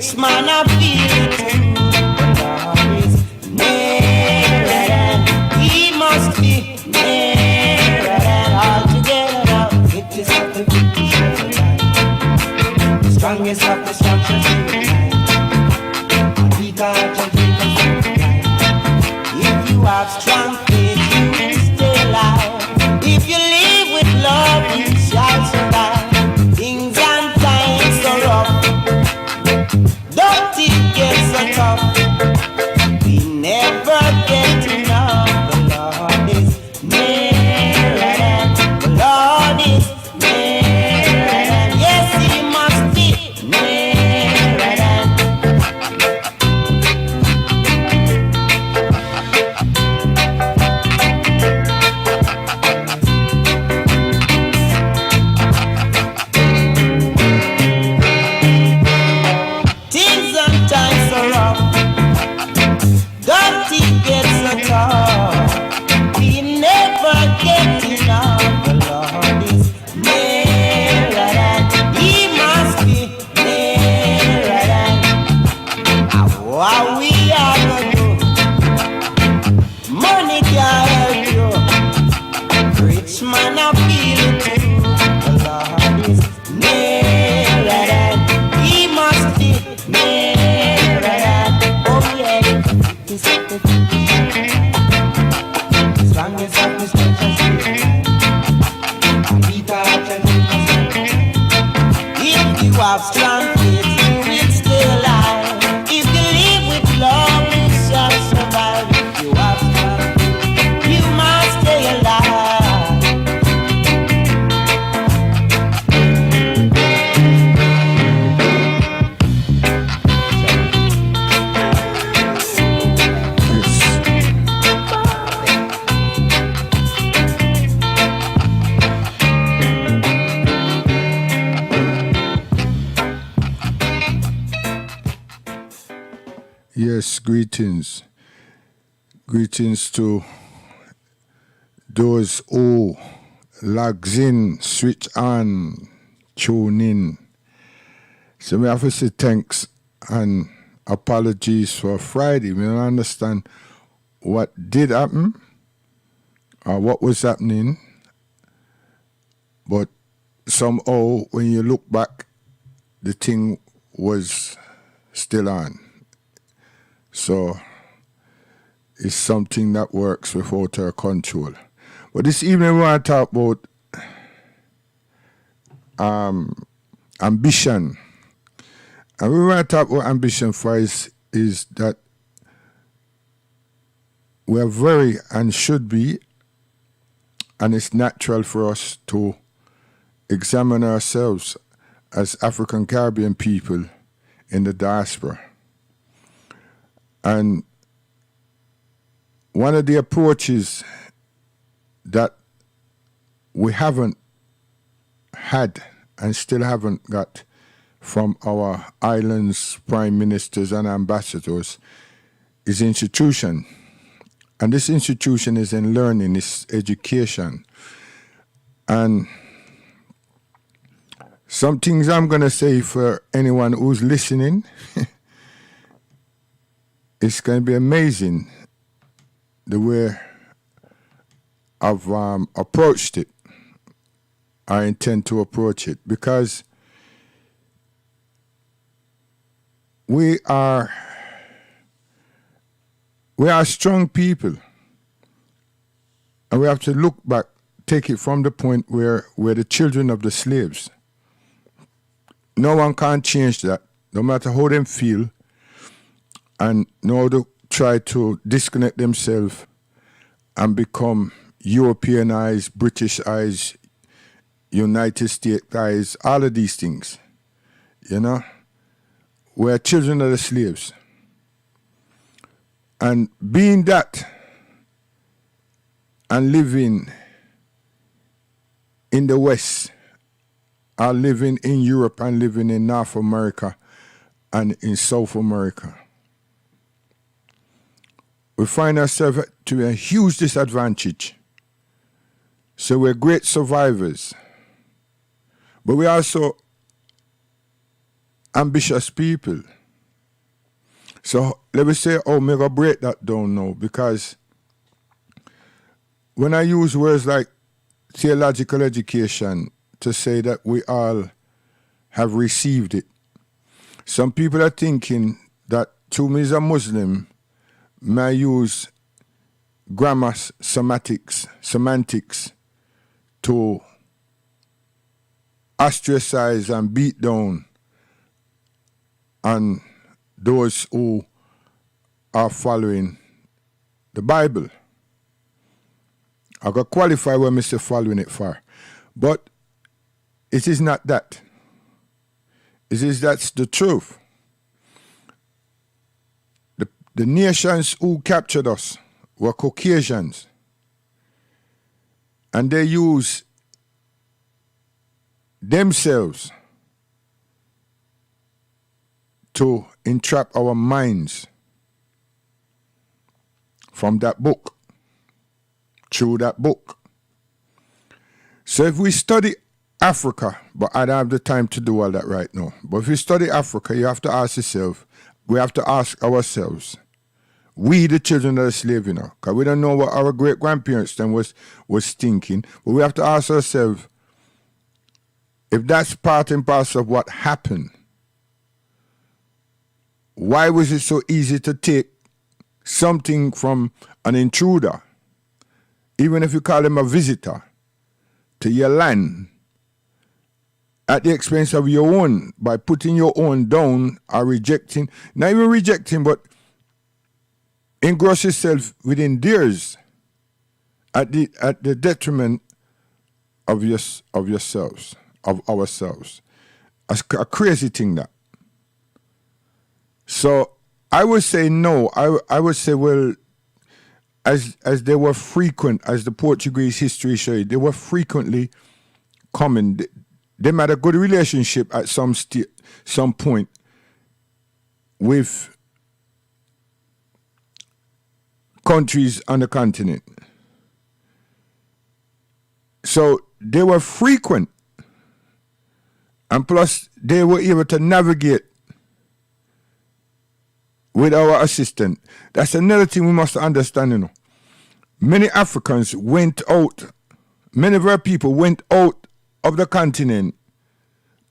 rich man I feel it too. God is nearer than, he must be nearer than. All together, it is not the victims of life. The strongest of the strong shall see it light. And we got to drink us of life. If you have strong faith, you will stay alive. If you live with love, you shall survive. Things and times are rough. Don't it get so tough? We never get enough. The Lord is nearer than. The Lord is nearer than. Yes, he must be nearer than. Things and times are rough. Don't it get so tough? We never get enough. The Lord is nearer than. He must be nearer than. Now what we are gonna do? Money can't help you. Rich man I feel it too. The Lord is nearer than. He must be nearer than. Oh yeah, this is the strongest of the strong shall see it light. And we got to drink us of life. If you have strong faith, you will stay alive. If you live with love, you shall survive. If you have strong faith, you must stay alive. Yes, greetings. Greetings to those who logs in, switch on, tune in. So we have to say thanks and apologies for Friday. We don't understand what did happen or what was happening. But somehow when you look back, the thing was still on. So it's something that works without our control. But this evening we want to talk about ambition. And we want to talk about ambition for is that we are very and should be, and it's natural for us to examine ourselves as African Caribbean people in the diaspora. And one of the approaches that we haven't had and still haven't got from our islands' prime ministers and ambassadors is institution. And this institution is in learning, it's education. And some things I'm going to say for anyone who's listening, it's going to be amazing the way I've approached it. I intend to approach it because we are strong people, and we have to look back, take it from the point where we're the children of the slaves. No one can change that, no matter how they feel, and now to try to disconnect themselves and become Europeanized, Britishized, United Statesized, all of these things. You know? We're children of the slaves. And being that and living in the West, or living in Europe and living in North America and in South America, we find ourselves to a huge disadvantage. So we're great survivors, but we're also ambitious people. So let me say, oh, me go break that down now, because when I use words like theological education to say that we all have received it, some people are thinking that to me as a Muslim, may use grammar semantics to ostracize and beat down on those who are following the Bible. I got qualify when I say following it for. But it is not that. It is that's the truth. The nations who captured us were Caucasians. And they use themselves to entrap our minds from that book, through that book. So if we study Africa, but I don't have the time to do all that right now, but if you study Africa, you have to ask yourself, we have to ask ourselves, we the children of the slave, because we don't know what our great-grandparents then was thinking, but we have to ask ourselves, if that's part and parcel of what happened, why was it so easy to take something from an intruder, even if you call him a visitor, to your land at the expense of your own, by putting your own down or rejecting, not even rejecting, but engross yourself within theirs at the detriment of yourselves, of ourselves. A crazy thing that. So I would say no. I would say, well, as they were frequent, as the Portuguese history showed, they were frequently coming. They had a good relationship at some point with countries on the continent. So they were frequent, and plus they were able to navigate with our assistance. That's another thing we must understand, Many Africans went out, many of our people went out of the continent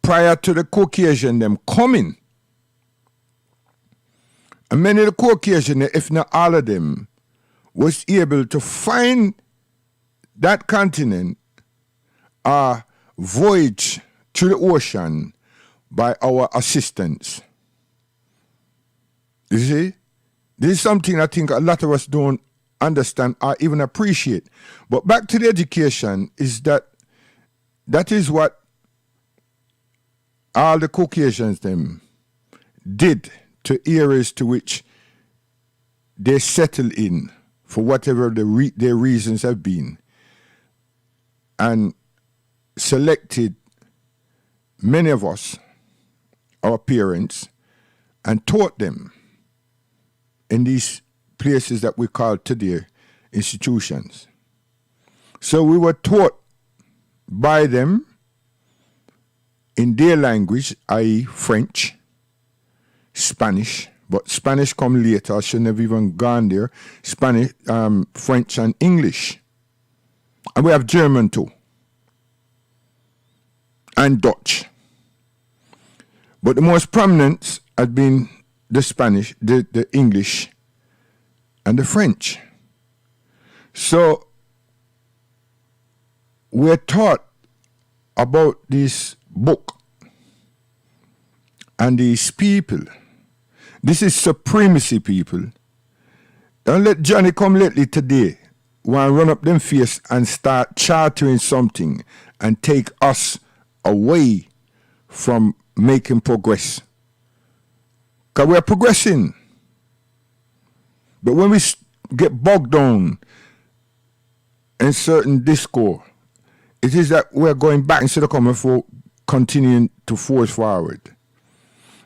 prior to the Caucasian them coming. And many of the Caucasian, if not all of them, was able to find that continent or voyage through the ocean by our assistance. You see? This is something I think a lot of us don't understand or even appreciate. But back to the education, is that is what all the Caucasians them did to areas to which they settle in for whatever their reasons have been, and selected many of us, our parents, and taught them in these places that we call today institutions. So we were taught by them in their language, i.e. French, Spanish, but Spanish come later. I shouldn't have even gone there. Spanish, French, and English. And we have German too. And Dutch. But the most prominent had been the Spanish, the English, and the French. So we're taught about this book and these people. This is supremacy, people. Don't let Johnny come lately today want to run up them face and start chartering something and take us away from making progress. Because we're progressing. But when we get bogged down in certain discourse, it is that we're going back instead of continuing to force forward.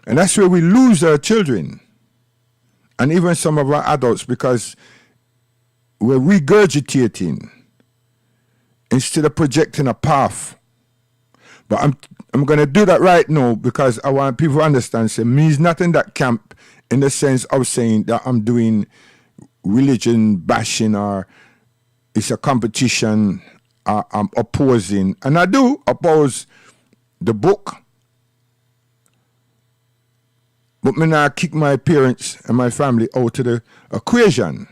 And that's where we lose our children and even some of our adults, because we're regurgitating instead of projecting a path. But I'm going to do that right now because I want people to understand, say, me's not in that camp in the sense of saying that I'm doing religion bashing or it's a competition I'm opposing. And I do oppose the book, but me not kick my parents and my family out of the equation.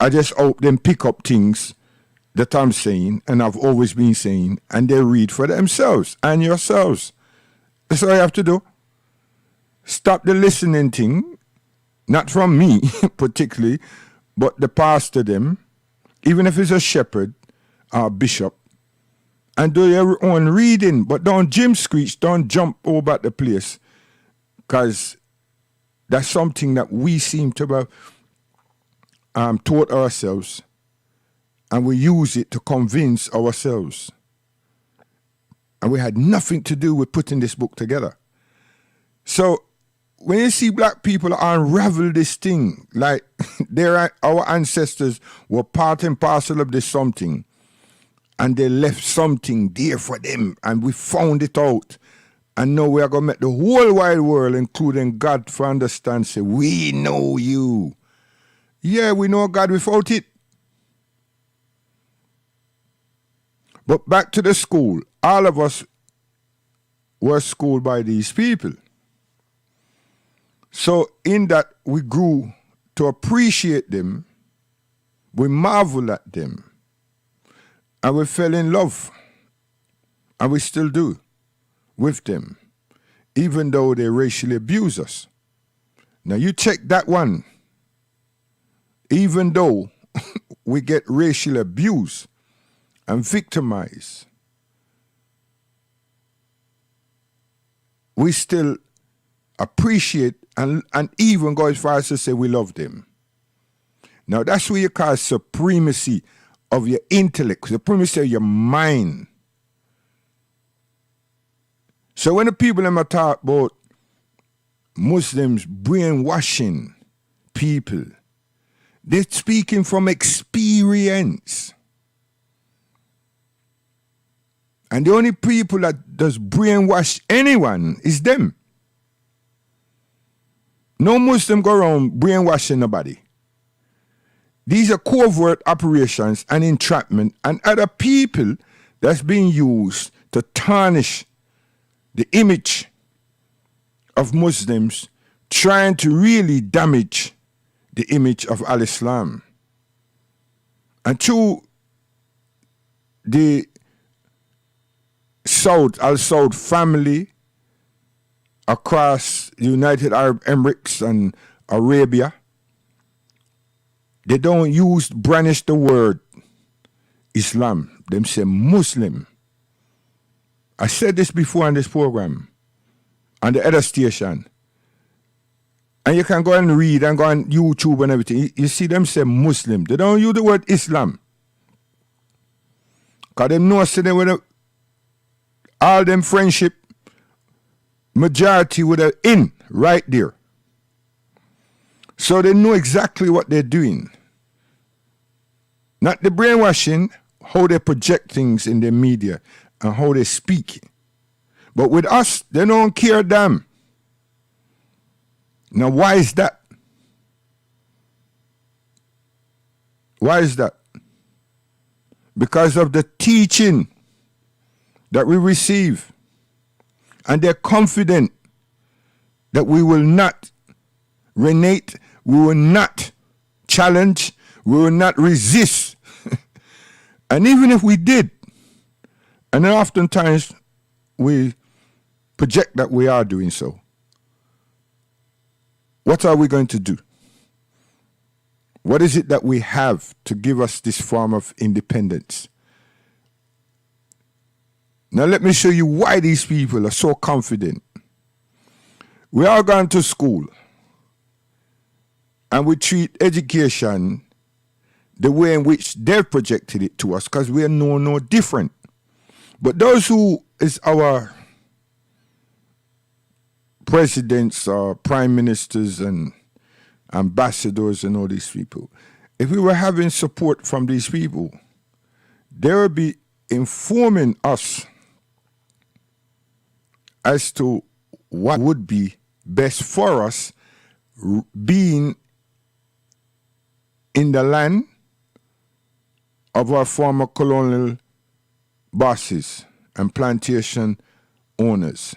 I just hope them pick up things that I'm saying and I've always been saying, and they read for themselves and yourselves. That's all you have to do. Stop the listening thing, not from me particularly, but the pastor them, even if it's a shepherd or a bishop, and do your own reading, but don't Jim screech, don't jump over at the place, because that's something that we seem to have taught ourselves, and we use it to convince ourselves. And we had nothing to do with putting this book together. So when you see black people unravel this thing, like our ancestors were part and parcel of this something, and they left something there for them, and we found it out. And now we are going to make the whole wide world, including God, for understand, say, we know you. Yeah, we know God without it. But back to the school. All of us were schooled by these people. So in that we grew to appreciate them, we marvel at them, and we fell in love, and we still do, with them, even though they racially abuse us. Now you check that one. Even though we get racial abuse and victimized, we still appreciate and even go as far as to say we love them. Now that's what you call supremacy of your intellect, supremacy of your mind. So when the people in my talk about Muslims brainwashing people, they're speaking from experience. And the only people that does brainwash anyone is them. No Muslim go around brainwashing nobody. These are covert operations and entrapment and other people that's being used to tarnish the image of Muslims, trying to really damage the image of Al-Islam. And through the Al-Saud family across the United Arab Emirates and Arabia, they don't brandish the word Islam. Them say Muslim. I said this before on this program, on the other station. And you can go and read and go on YouTube and everything. You see them say Muslim. They don't use the word Islam. Because they know say they would all them friendship, majority would have in right there. So they know exactly what they're doing. Not the brainwashing, how they project things in their media and how they speak. But with us, they don't care damn. Now, why is that? Why is that? Because of the teaching that we receive. And they're confident that we will not renege, we will not challenge, we will not resist. And even if we did, and then oftentimes we project that we are doing so, what are we going to do? What is it that we have to give us this form of independence? Now let me show you why these people are so confident. We are going to school and we treat education the way in which they've projected it to us because we are no different. But those who is our presidents or prime ministers and ambassadors and all these people, if we were having support from these people, they would be informing us as to what would be best for us being in the land of our former colonial bosses and plantation owners.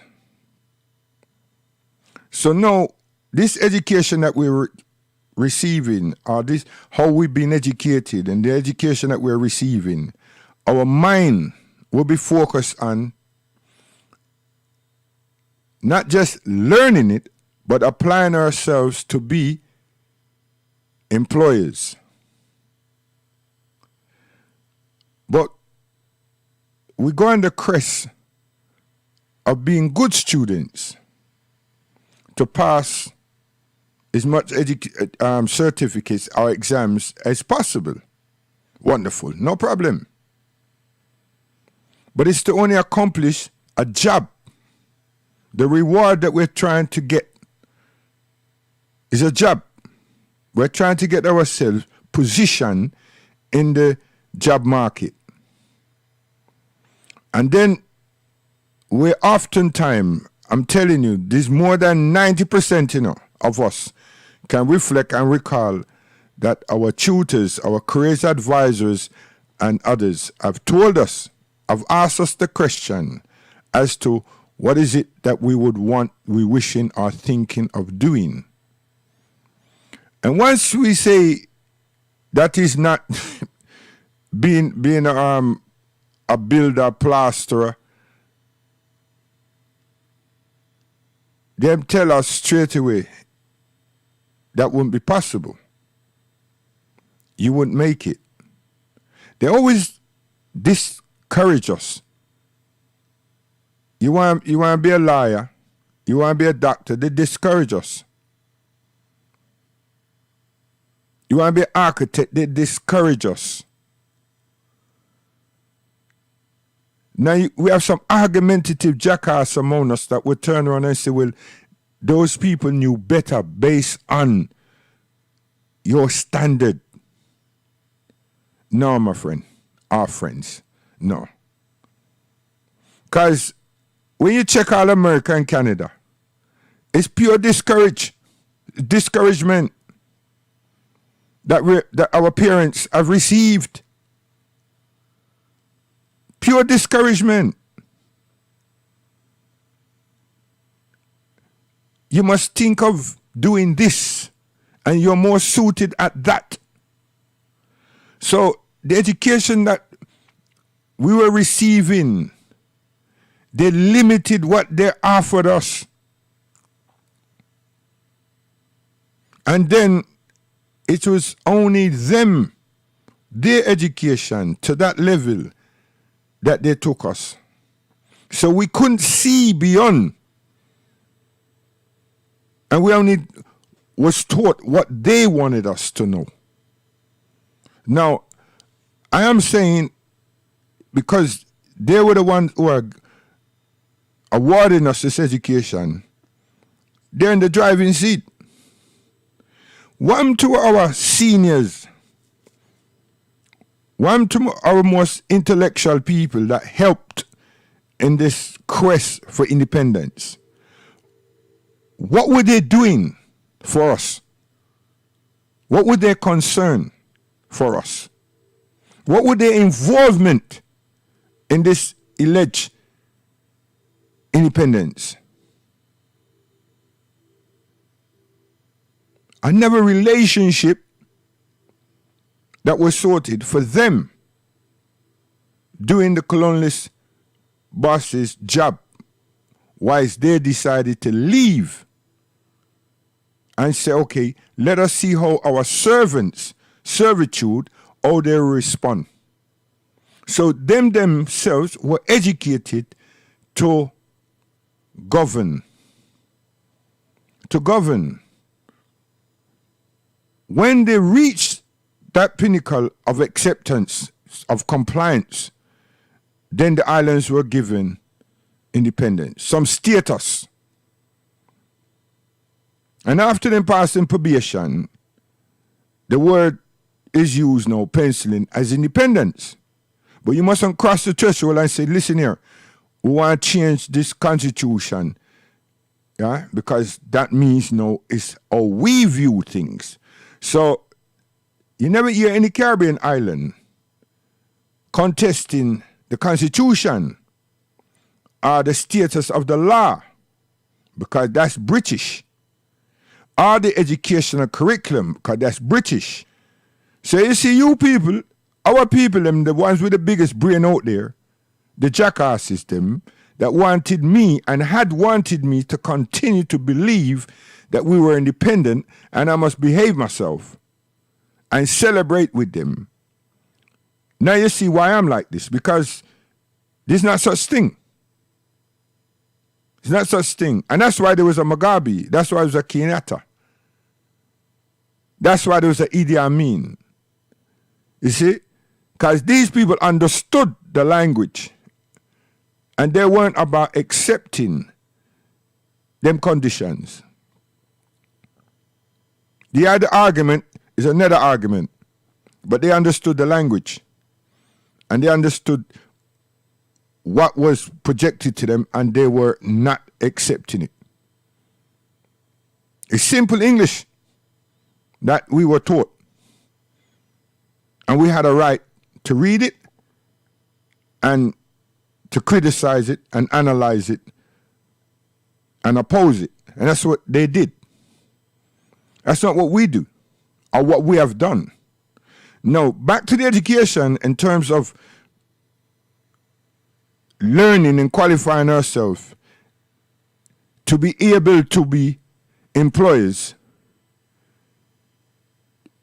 So now, this education that we're receiving, or this how we've been educated, and the education that we're receiving, our mind will be focused on not just learning it, but applying ourselves to be employers. But we go on the crest of being good students to pass as much certificates or exams as possible. Wonderful, no problem. But it's to only accomplish a job. The reward that we're trying to get is a job. We're trying to get ourselves positioned in the job market. And then we oftentimes, I'm telling you, there's more than 90%, of us can reflect and recall that our tutors, our careers advisors, and others have told us, have asked us the question as to what is it that we would want, we wishing or thinking of doing. And once we say that is not being a builder, plasterer, them tell us straight away that wouldn't be possible. You wouldn't make it. They always discourage us. You want to be a lawyer, you want to be a doctor, they discourage us. You want to be an architect, they discourage us. Now, we have some argumentative jackass among us that will turn around and say, well, those people knew better based on your standard. No, my friend, our friends, no. Because when you check all America and Canada, it's pure discouragement that our parents have received. Pure discouragement. You must think of doing this, and you're more suited at that. So the education that we were receiving, they limited what they offered us. And then it was only them, their education to that level, that they took us. So we couldn't see beyond. And we only was taught what they wanted us to know. Now, I am saying, because they were the ones who are awarding us this education, they're in the driving seat. One to our seniors, one to our most intellectual people that helped in this quest for independence. What were they doing for us? What were their concern for us? What were their involvement in this alleged independence? Another relationship that was sorted for them doing the colonialist boss's job, whilst they decided to leave and say, okay, let us see how our servants' servitude, how they respond. So them themselves were educated to govern. To govern. When they reached that pinnacle of acceptance, of compliance, then the islands were given independence, some status. And after them passing probation, the word is used now, penciling, as independence. But you mustn't cross the threshold and say, listen here, we want to change this constitution Yeah, because that means it's how we view things. So you never hear any Caribbean island contesting the Constitution or the status of the law, because that's British. Or the educational curriculum, because that's British. So you see, you people, our people, them, the ones with the biggest brain out there, the jackasses, them, that wanted me and had wanted me to continue to believe that we were independent and I must behave myself and celebrate with them. Now you see why I'm like this, because there's not such thing. It's not such thing. And that's why there was a Mugabe. That's why there was a Kenyatta. That's why there was a Idi Amin. You see? Because these people understood the language. And they weren't about accepting them conditions. The other argument is another argument. But they understood the language. And they understood what was projected to them, and they were not accepting it. It's simple English that we were taught. And we had a right to read it and to criticize it and analyze it and oppose it. And that's what they did. That's not what we do or what we have done. No, back to the education in terms of learning and qualifying ourselves to be able to be employers.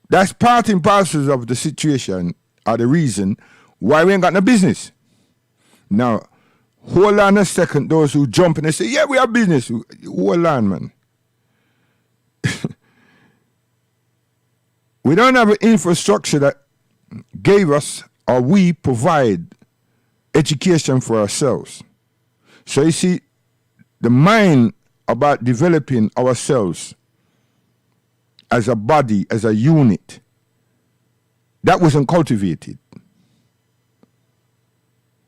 That's part and parcel of the situation or the reason why we ain't got no business. Now, hold on a second, those who jump and they say, yeah, we have business. Hold on, man. We don't have an infrastructure that gave us or we provide education for ourselves. So you see, the mind about developing ourselves as a body, as a unit, that wasn't cultivated.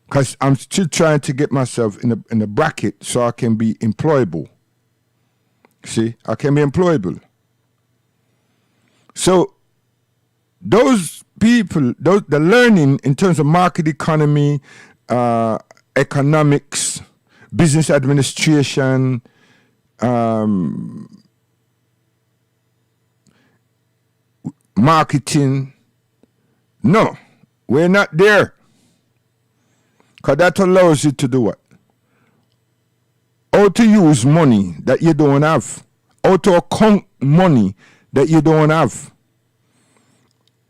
Because I'm still trying to get myself in the bracket so I can be employable. See, I can be employable. So those people, the learning in terms of market economy, economics, business administration, marketing, no, we're not there. Because that allows you to do what? How to use money that you don't have. How to account money that you don't have.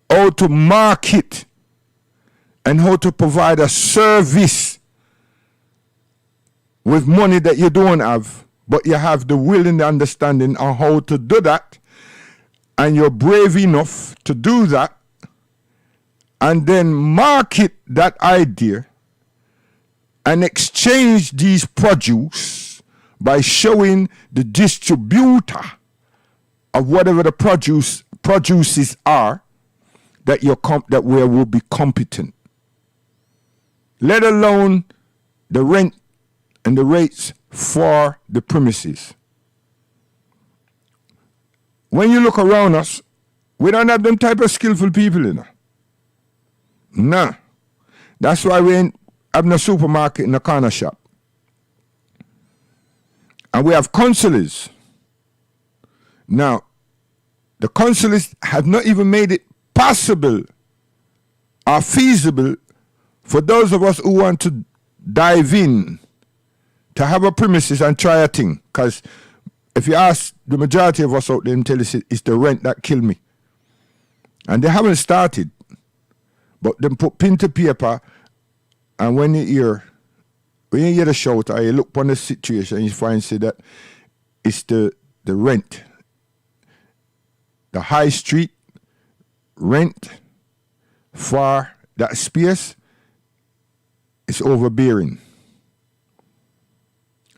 How to market and how to provide a service with money that you don't have, but you have the will and the understanding on how to do that, and you're brave enough to do that, and then market that idea and exchange these produce by showing the distributor of whatever the produces are that that we will be competent. Let alone the rent and the rates for the premises. When you look around us, we don't have them type of skillful people, you know. Nah. That's why we ain't having a supermarket in a corner shop. And we have consulars. Now, the consulars have not even made it possible or feasible for those of us who want to dive in to have a premises and try a thing. Because if you ask the majority of us out there, tell us it's the rent that killed me. And they haven't started. But them put pen to paper, and when you hear the shout or you look upon the situation, you find say that it's the rent. The high street rent for that space is overbearing.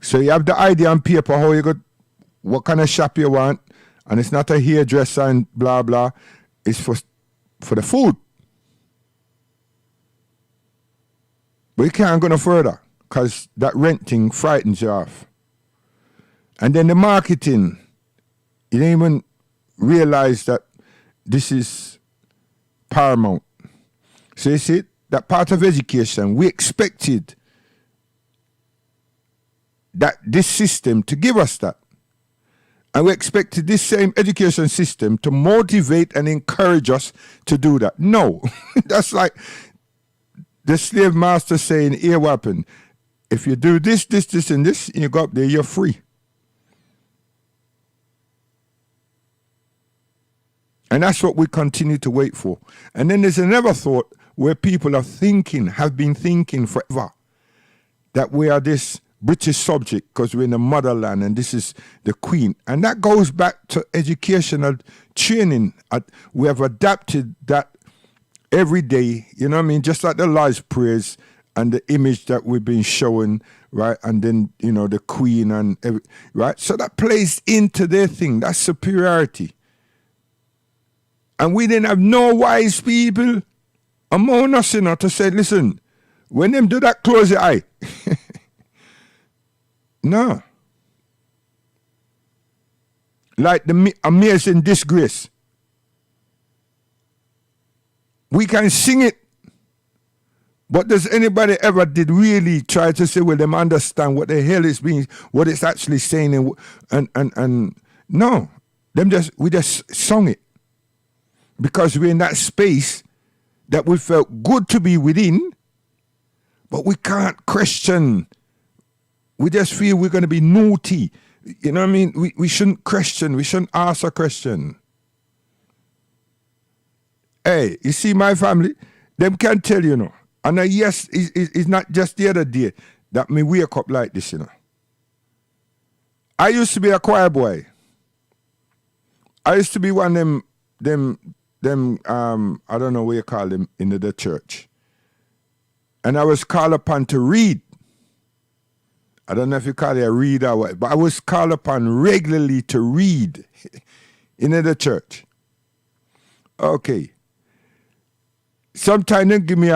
So you have the idea on paper how you got what kind of shop you want, and it's not a hairdresser and blah blah. It's for the food. But you can't go no further because that rent thing frightens you off. And then the marketing, you didn't even realize that this is paramount. So you see, that part of education, we expected that this system to give us that. And we expected this same education system to motivate and encourage us to do that. No, that's like the slave master saying, here what happened? If you do this, this, this, and this, and you go up there, you're free. And that's what we continue to wait for. And then there's another thought where people are thinking, have been thinking forever, that we are this British subject because we're in the motherland and this is the queen. And that goes back to educational training. We have adapted that every day, you know what I mean? Just like the Lord's Prayers and the image that we've been showing, right? And then, you know, the queen and right? So that plays into their thing. That's superiority. And we didn't have no wise people among us, you know, to say, listen, when them do that, close your eye. No. Like the Amazing Disgrace. We can sing it, but does anybody ever did really try to say, well, them understand what the hell it's being, what it's actually saying, and no, we just sung it because we're in that space that we felt good to be within, but we can't question. We just feel we're going to be naughty. You know what I mean? We shouldn't question. We shouldn't ask a question. Hey, you see my family? Them can tell you, know. And yes, it's not just the other day that me wake up like this, you know. I used to be a choir boy. I used to be one of them I don't know what you call them in the church. And I was called upon to read. I don't know if you call it a reader or what, but I was called upon regularly to read in the church. Okay. Sometimes they give me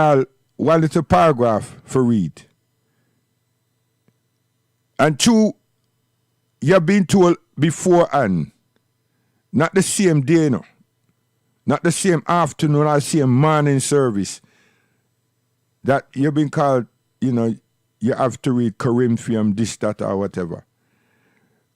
one little paragraph for read. And two, you've been told beforehand, not the same day, no. Not the same afternoon or same morning service, that you've been called, you know, you have to read Corinthians, this, that, or whatever.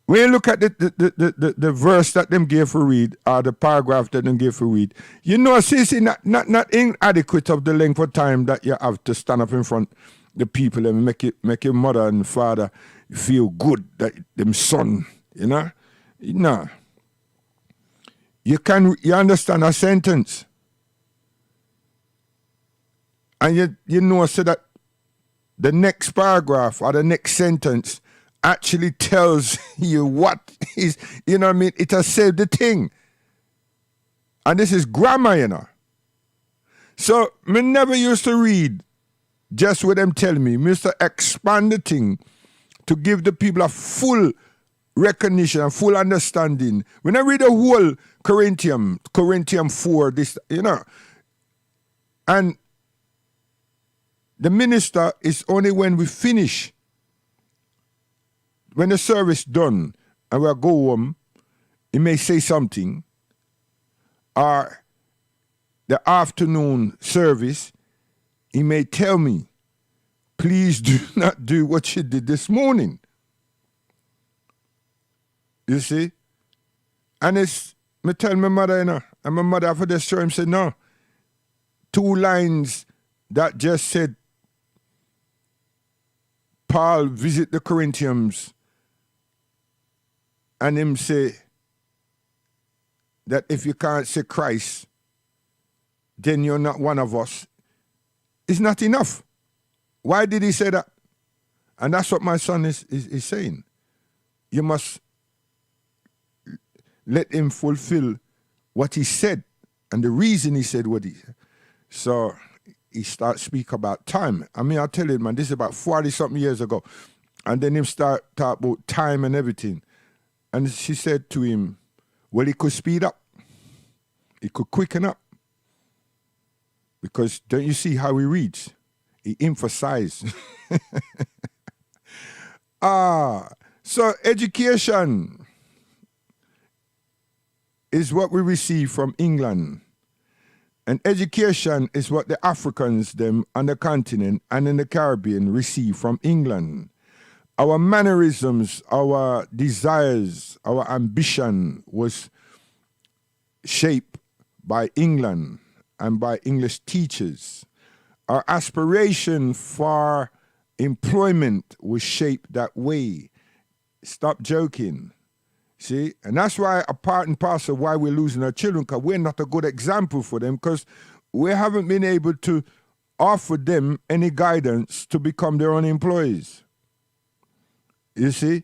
When you look at the verse that them gave for read, or the paragraph that them gave for read, you know, it's not inadequate of the length of time that you have to stand up in front of the people and make your mother and father feel good that them son, you know? No. You understand a sentence. And you know, so that the next paragraph or the next sentence actually tells you what is, you know what I mean? It has said the thing. And this is grammar, you know. So, me never used to read just what them tell me. Me used to expand the thing to give the people a full recognition and full understanding. When I read the whole Corinthians 4, this, you know, and the minister is only when we finish, when the service done and we go home, he may say something, or the afternoon service, he may tell me, please do not do what you did this morning. You see? And me tell my mother, you know, and my mother after the show him said, no, 2 lines that just said, Paul visit the Corinthians, and him say that if you can't say Christ, then you're not one of us. It's not enough. Why did he say that? And that's what my son is saying. You must let him fulfill what he said and the reason he said what he said. So he starts speak about time. I mean, I tell you, man, this is about 40-something years ago. And then him start talk about time and everything. And she said to him, well, he could speed up. He could quicken up. Because don't you see how he reads? He emphasized. So education is what we receive from England. And education is what the Africans, them on the continent and in the Caribbean receive from England. Our mannerisms, our desires, our ambition was shaped by England and by English teachers. Our aspiration for employment was shaped that way. Stop joking. See? And that's why a part and parcel why we're losing our children, because we're not a good example for them, because we haven't been able to offer them any guidance to become their own employees. You see?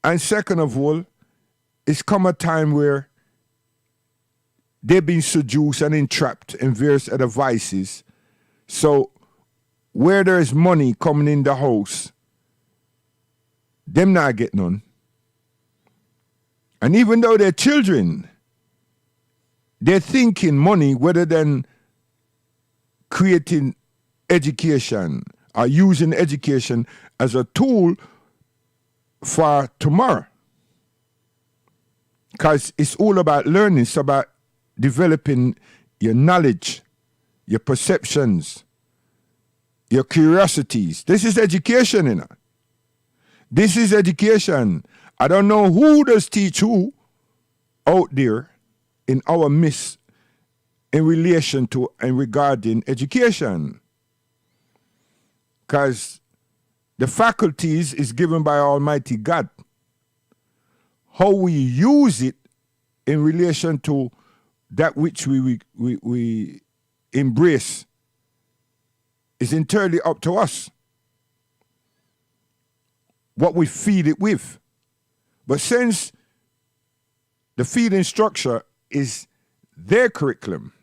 And second of all, it's come a time where they've been seduced and entrapped in various other vices. So where there is money coming in the house, them not get none. And even though they're children, they're thinking money rather than creating education or using education as a tool for tomorrow. Because it's all about learning. It's about developing your knowledge, your perceptions, your curiosities. This is education, you know. This is education. I don't know who does teach who out there in our midst in relation to and regarding education. Because the faculties is given by Almighty God. How we use it in relation to that which we embrace is entirely up to us. What we feed it with. But since the feeding structure is their curriculum,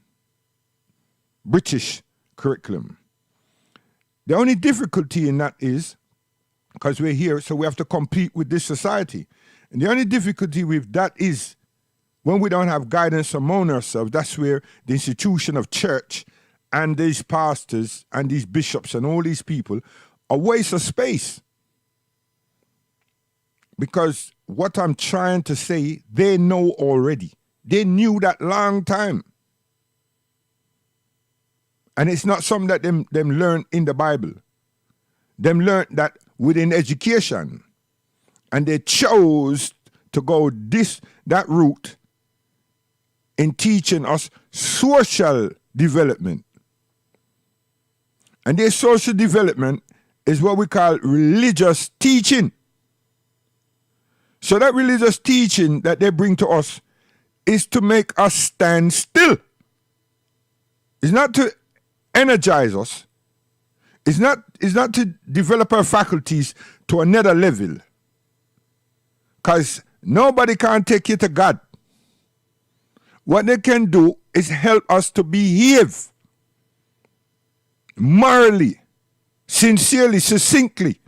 British curriculum, the only difficulty in that is, because we're here, so we have to compete with this society. And the only difficulty with that is when we don't have guidance among ourselves, that's where the institution of church and these pastors and these bishops and all these people are waste of space. Because what I'm trying to say, they know already. They knew that long time. And it's not something that them learned in the Bible. Them learned that within education. And they chose to go that route in teaching us social development. And this social development is what we call religious teaching. So that religious teaching that they bring to us is to make us stand still. It's not to energize us. It's not to develop our faculties to another level. Because nobody can take you to God. What they can do is help us to behave morally, sincerely, succinctly.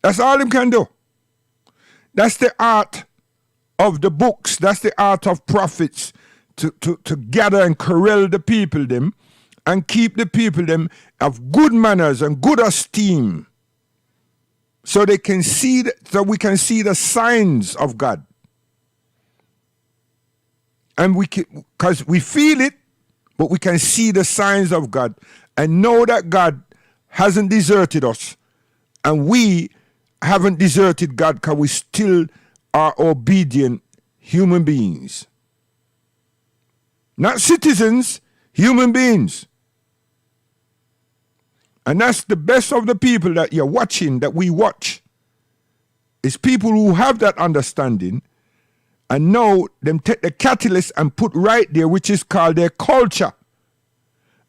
That's all they can do. That's the art of the books. That's the art of prophets, to gather and corral the people them and keep the people them of good manners and good esteem, so they can see so we can see the signs of God. And because we feel it, but we can see the signs of God and know that God hasn't deserted us, and we haven't deserted God, because we still are obedient human beings. Not citizens, human beings. And that's the best of the people that you're watching, that we watch. Is people who have that understanding and know them take the catalyst and put right there, which is called their culture,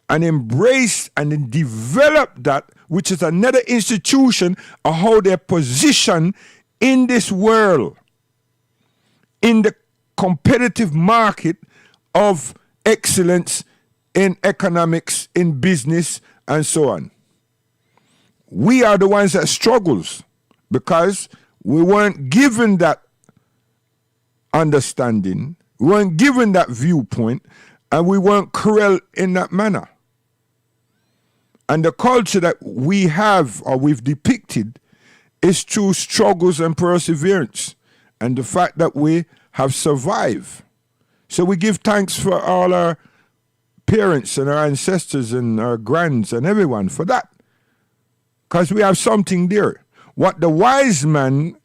and embrace and then develop that, which is another institution of how they're positioned in this world, in the competitive market of excellence in economics, in business, and so on. We are the ones that struggles because we weren't given that understanding, we weren't given that viewpoint, and we weren't corralled in that manner. And the culture that we have or we've depicted is through struggles and perseverance and the fact that we have survived. So we give thanks for all our parents and our ancestors and our grands and everyone for that. Because we have something there. What the wise man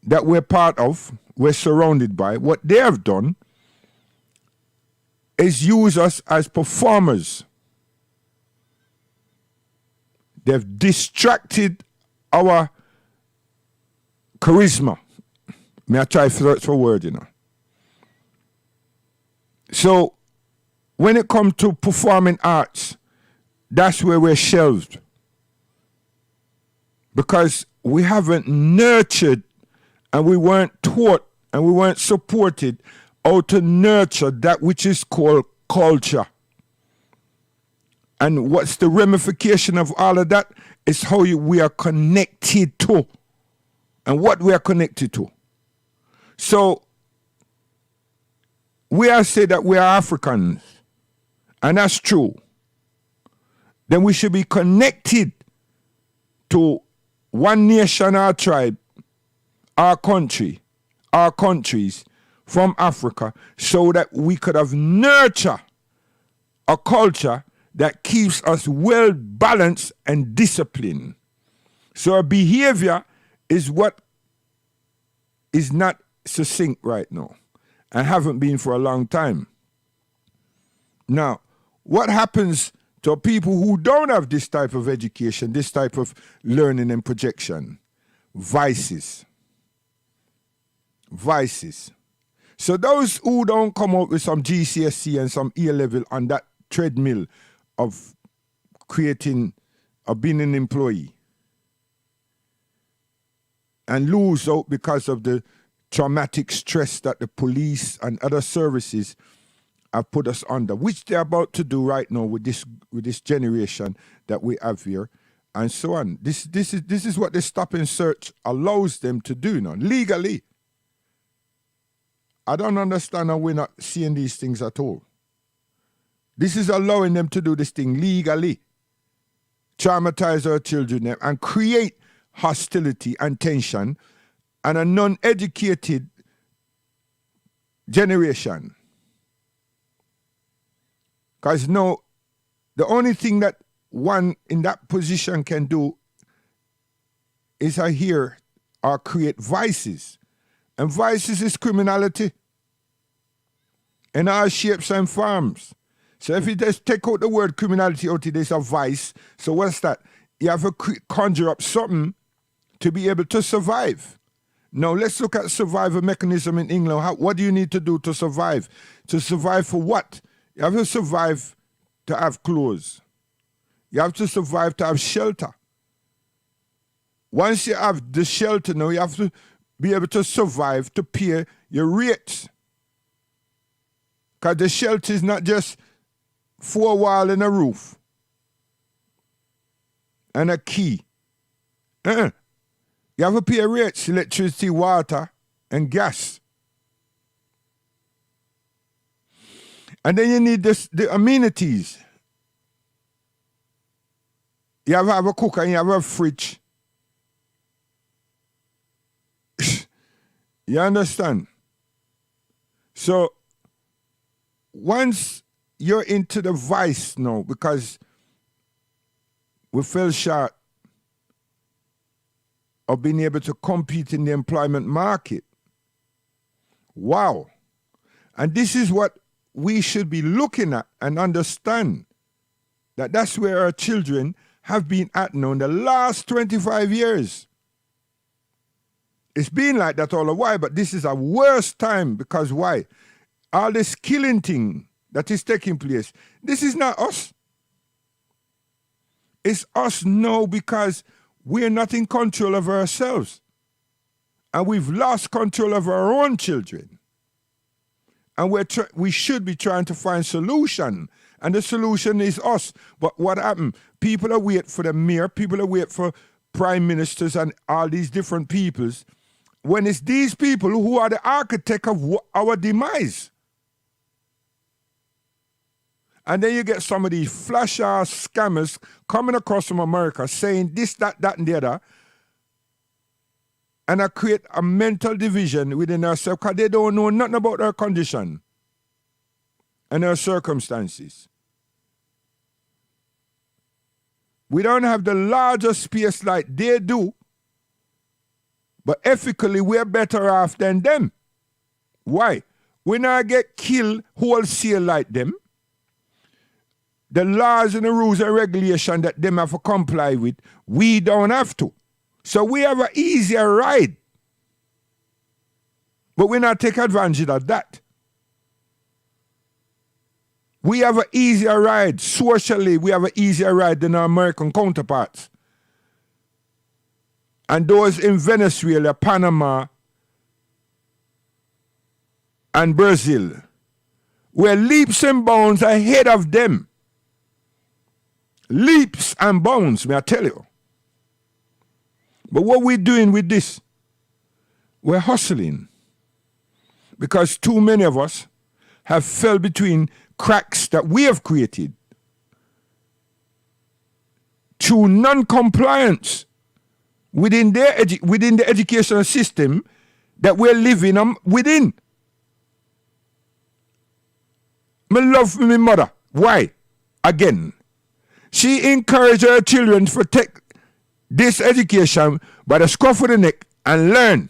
that we're part of, we're surrounded by, what they have done is use us as performers. They've distracted our charisma. May I try to search for a word, you know. So when it comes to performing arts, that's where we're shelved. Because we haven't nurtured and we weren't taught and we weren't supported how to nurture that which is called culture. And what's the ramification of all of that is how we are connected to and what we are connected to. So we are say that we are Africans, and that's true. Then we should be connected to one nation, our tribe, our country, our countries from Africa, so that we could have nurture a culture that keeps us well balanced and disciplined. So our behavior is what is not succinct right now and haven't been for a long time. Now, what happens to people who don't have this type of education, this type of learning and projection? Vices. Vices. So those who don't come out with some GCSE and some A-level on that treadmill of creating, of being an employee, and lose out because of the traumatic stress that the police and other services have put us under, which they're about to do right now with this generation that we have here, and so on. This is what the stop and search allows them to do now, legally. I don't understand how we're not seeing these things at all. This is allowing them to do this thing legally, traumatize our children and create hostility and tension and a non-educated generation. Because no, the only thing that one in that position can do is create vices. And vices is criminality in all shapes and forms. So if you just take out the word criminality out of this, a vice, so what's that? You have to conjure up something to be able to survive. Now let's look at survival mechanism in England. What do you need to do to survive? To survive for what? You have to survive to have clothes. You have to survive to have shelter. Once you have the shelter, now you have to be able to survive to pay your rates. Because the shelter is not just 4 walls and a roof and a key. You have to pay rates, electricity, water, and gas. And then you need the amenities. You have to have a cooker and you have to have a fridge. You understand? So once you're into the vice now, because we fell short of being able to compete in the employment market. Wow. And this is what we should be looking at and understand, that that's where our children have been at now in the last 25 years. It's been like that all the while, but this is a worse time because why? All this killing thing that is taking place, this is not us. It's us now because we're not in control of ourselves. And we've lost control of our own children. And we should be trying to find solution. And the solution is us. But what happened? People are waiting for the mayor, people are waiting for prime ministers and all these different peoples, when it's these people who are the architect of our demise. And then you get some of these flash-ass scammers coming across from America saying this, that, and the other. and I create a mental division within ourselves because they don't know nothing about our condition and our circumstances. We don't have the larger space like they do, but ethically we're better off than them. Why? We not get killed wholesale like them. The laws and the rules and regulation that them have to comply with, we don't have to. So we have an easier ride. But we not take advantage of that. We have an easier ride. Socially, we have an easier ride than our American counterparts. And those in Venezuela, Panama, and Brazil, we're leaps and bounds ahead of them. Leaps and bounds, may I tell you. But what we're doing with this, we're hustling. Because too many of us have fell between cracks that we have created through non-compliance within the educational system that we're living within. I love my mother. Why? Again, she encouraged her children to take this education by the scruff of the neck and learn.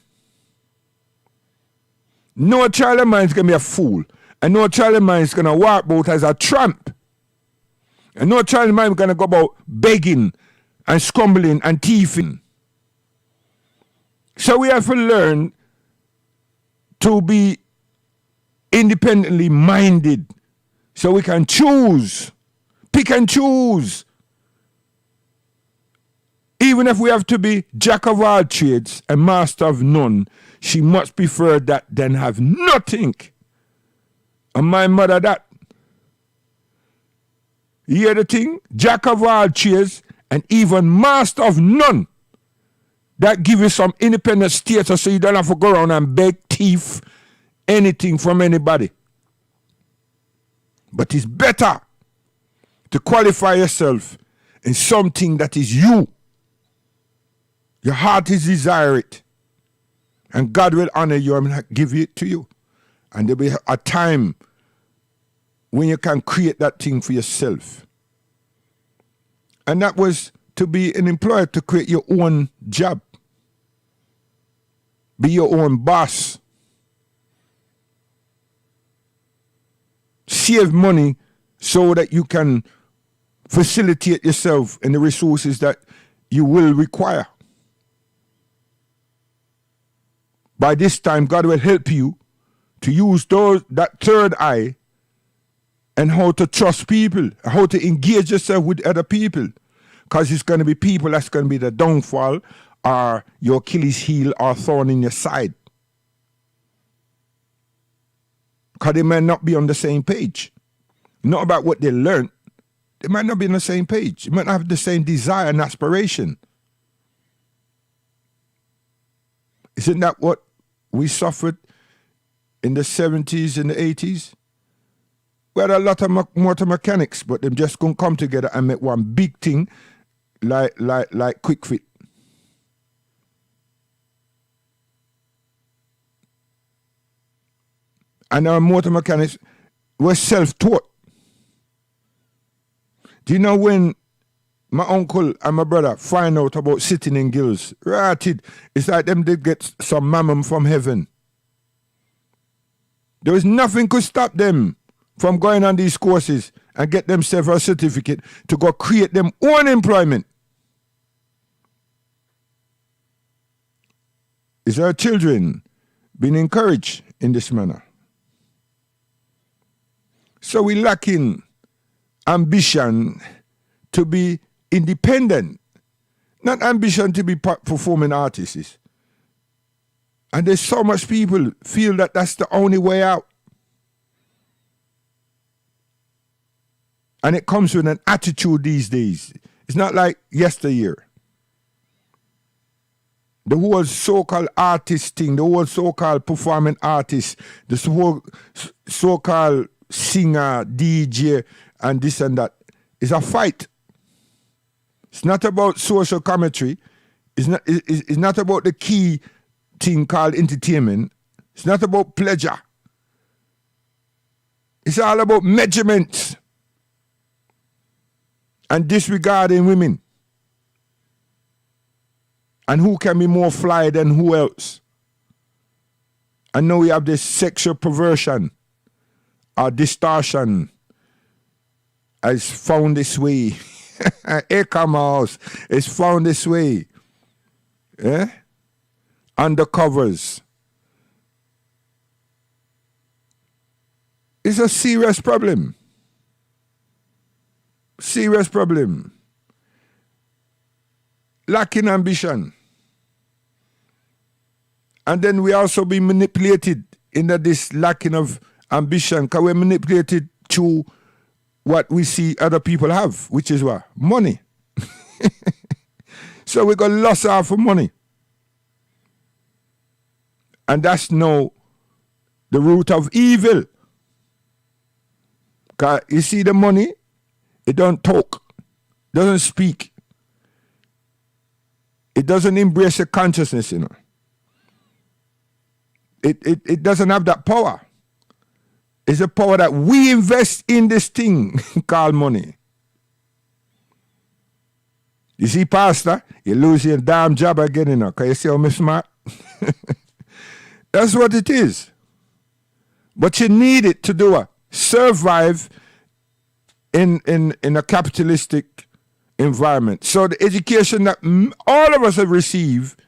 No child of mine is going to be a fool. And no child of mine is going to walk about as a tramp. And no child of mine is going to go about begging and scumbling and thieving. So we have to learn to be independently minded so we can choose, pick and choose. Even if we have to be jack of all trades and master of none, she much prefer that than have nothing. And my mother that. You hear the thing? Jack of all trades and even master of none. That give you some independent status so you don't have to go around and beg, thief, anything from anybody. But it's better to qualify yourself in something that is you. Your heart is desire it. And God will honor you and give it to you. And there'll be a time when you can create that thing for yourself. And that was to be an employer, to create your own job. Be your own boss. Save money so that you can facilitate yourself and the resources that you will require. By this time, God will help you to use that third eye and how to trust people, how to engage yourself with other people. Because it's going to be people that's going to be the downfall or your Achilles heel or thorn in your side. Because they might not be on the same page. Not about what they learned. They might not be on the same page. They might not have the same desire and aspiration. Isn't that what we suffered in the 70s and the 80s? We had a lot of motor mechanics, but them just couldn't come together and make one big thing like Quick Fit. And our motor mechanics were self-taught. Do you know when my uncle and my brother find out about sitting in gills? Right, it's like them did get some mammon from heaven. There was nothing could stop them from going on these courses and get themselves a certificate to go create them own employment. Is our children being encouraged in this manner? So we lacking ambition to be independent, not ambition to be performing artists. And there's so much people feel that that's the only way out. And it comes with an attitude these days. It's not like yesteryear. The whole so-called artist thing, the whole so-called performing artist, the whole so-called singer, DJ, and this and that, is a fight. It's not about social commentary. It's not about the key thing called entertainment. It's not about pleasure. It's all about measurements and disregarding women. And who can be more fly than who else? And now we have this sexual perversion or distortion has found its way. E-commerce is found its way. Yeah? Undercovers. It's a serious problem. Serious problem. Lacking ambition. And then we also be manipulated in this lacking of ambition, because we're manipulated to what we see other people have, which is what? Money. So we got lost out for money. And that's now the root of evil. Because you see the money, it don't talk, doesn't speak. It doesn't embrace the consciousness, you know. It doesn't have that power. It's a power that we invest in this thing called money. You see, Pastor, you lose your damn job again, you know, because you see how I'm smart. That's what it is. But you need it to do what? Survive in a capitalistic environment. So the education that all of us have received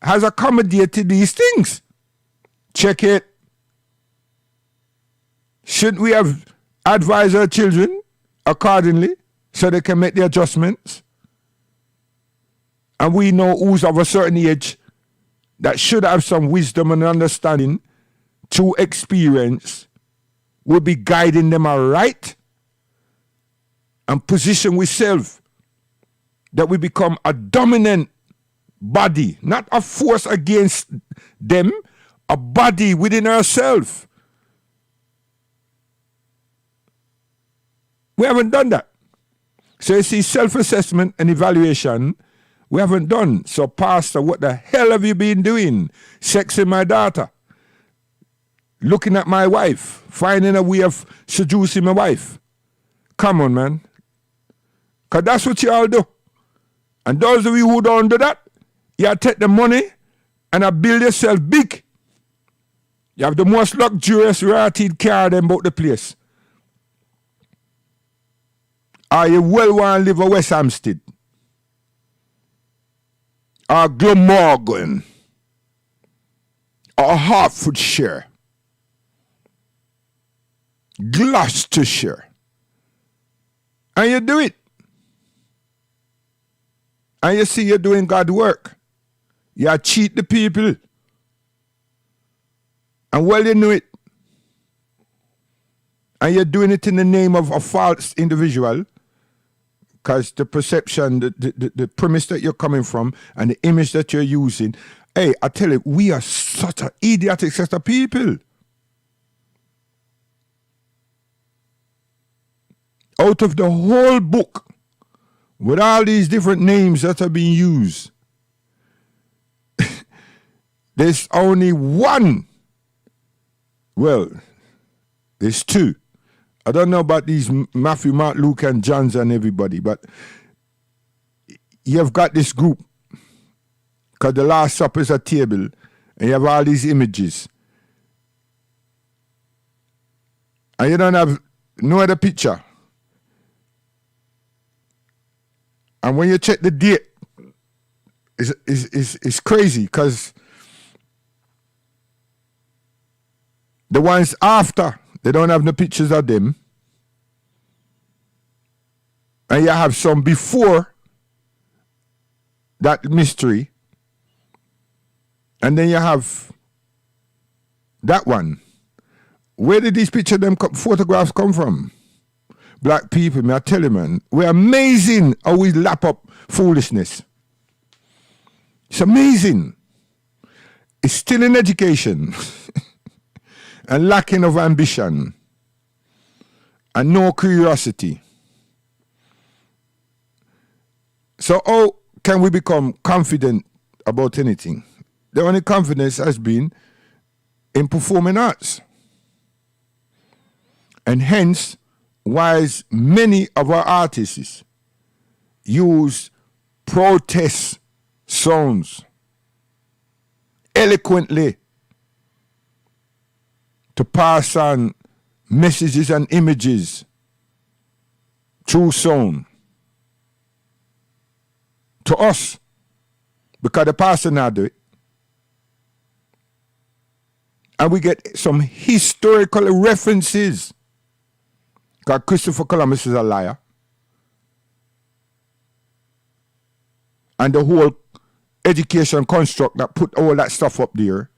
has accommodated these things. Check it. Shouldn't we have advised our children accordingly so they can make the adjustments? And we know who's of a certain age that should have some wisdom and understanding through experience, will be guiding them aright and position ourselves that we become a dominant body, not a force against them, a body within ourselves. We haven't done that. So you see, self-assessment and evaluation, we haven't done. So, Pastor, what the hell have you been doing? Sexing my daughter, looking at my wife, finding a way of seducing my wife. Come on, man. Because that's what you all do. And those of you who don't do that, you take the money and build yourself big. You have the most luxurious rare-teeth car them about the place. Or you well want to live in West Hampstead. Or Glamorgan. Or Hertfordshire. Gloucestershire. And you do it. And you see you're doing God's work. You cheat the people. And well, you know it. And you're doing it in the name of a false individual. Because the perception, the premise that you're coming from and the image that you're using. Hey, I tell you, we are such an idiotic set of people. Out of the whole book, with all these different names that are being used, there's only one. Well, there's two. I don't know about these Matthew, Mark, Luke, and John's and everybody, but you've got this group, because the Last Supper is a table, and you have all these images. And you don't have no other picture. And when you check the date, it's crazy, because the ones after, they don't have no pictures of them. And you have some before that mystery. And then you have that one. Where did these pictures, photographs come from? Black people, may I tell you, man, we're amazing how we lap up foolishness. It's amazing. It's still in education. And lacking of ambition. And no curiosity. So how can we become confident about anything? The only confidence has been in performing arts. And hence, why many of our artists use protest songs eloquently to pass on messages and images through song to us, because the pastor now do it. And we get some historical references, because Christopher Columbus is a liar. And the whole education construct that put all that stuff up there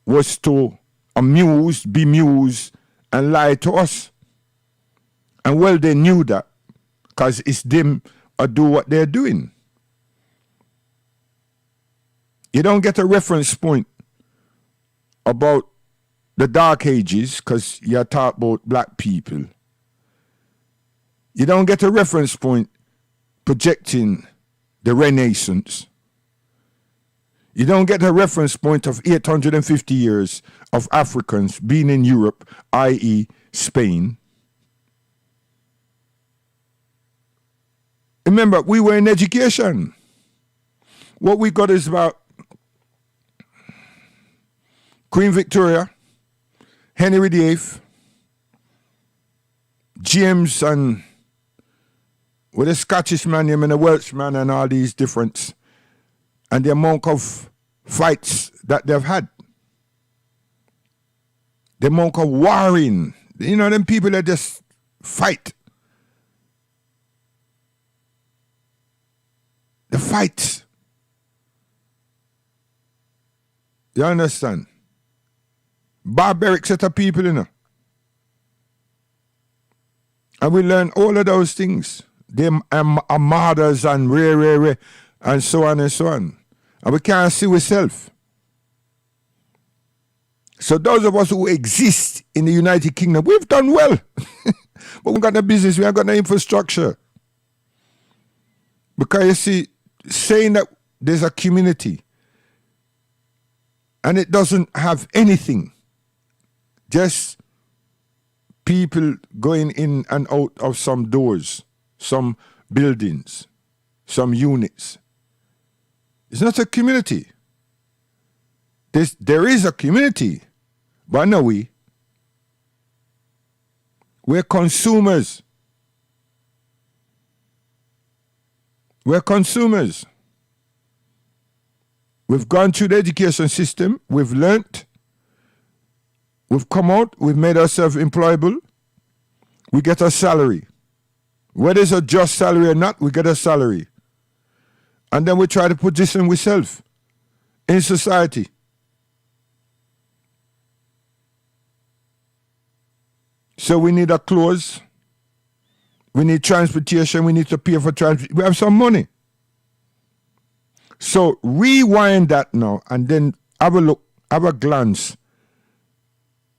was to amuse, bemuse, and lie to us. And well, they knew that, because it's them who do what they're doing. You don't get a reference point about the Dark Ages because you're talking about black people. You don't get a reference point projecting the Renaissance. You don't get a reference point of 850 years of Africans being in Europe, i.e. Spain. Remember, we were in education. What we got is about Queen Victoria, Henry VIII, James, and with a Scottish man and a Welshman and all these difference, and the amount of fights that they've had. The amount of warring. You know, them people that just fight. The fights. You understand? Barbaric set of people, you know. And we learn all of those things. Them armadas and rare, and so on and so on. And we can't see ourselves. So those of us who exist in the United Kingdom, we've done well. But we've got no business, we haven't got no infrastructure. Because you see, saying that there's a community and it doesn't have anything, just people going in and out of some doors, some buildings, some units. It's not a community. There is a community, but no, we're consumers. We're consumers. We've gone through the education system, we've learnt, we've come out, we've made ourselves employable, we get a salary. Whether it's a just salary or not, we get a salary. And then we try to position ourselves in society. So we need a clothes, we need transportation, we need to pay for transportation. We have some money. So rewind that now and then have a look, have a glance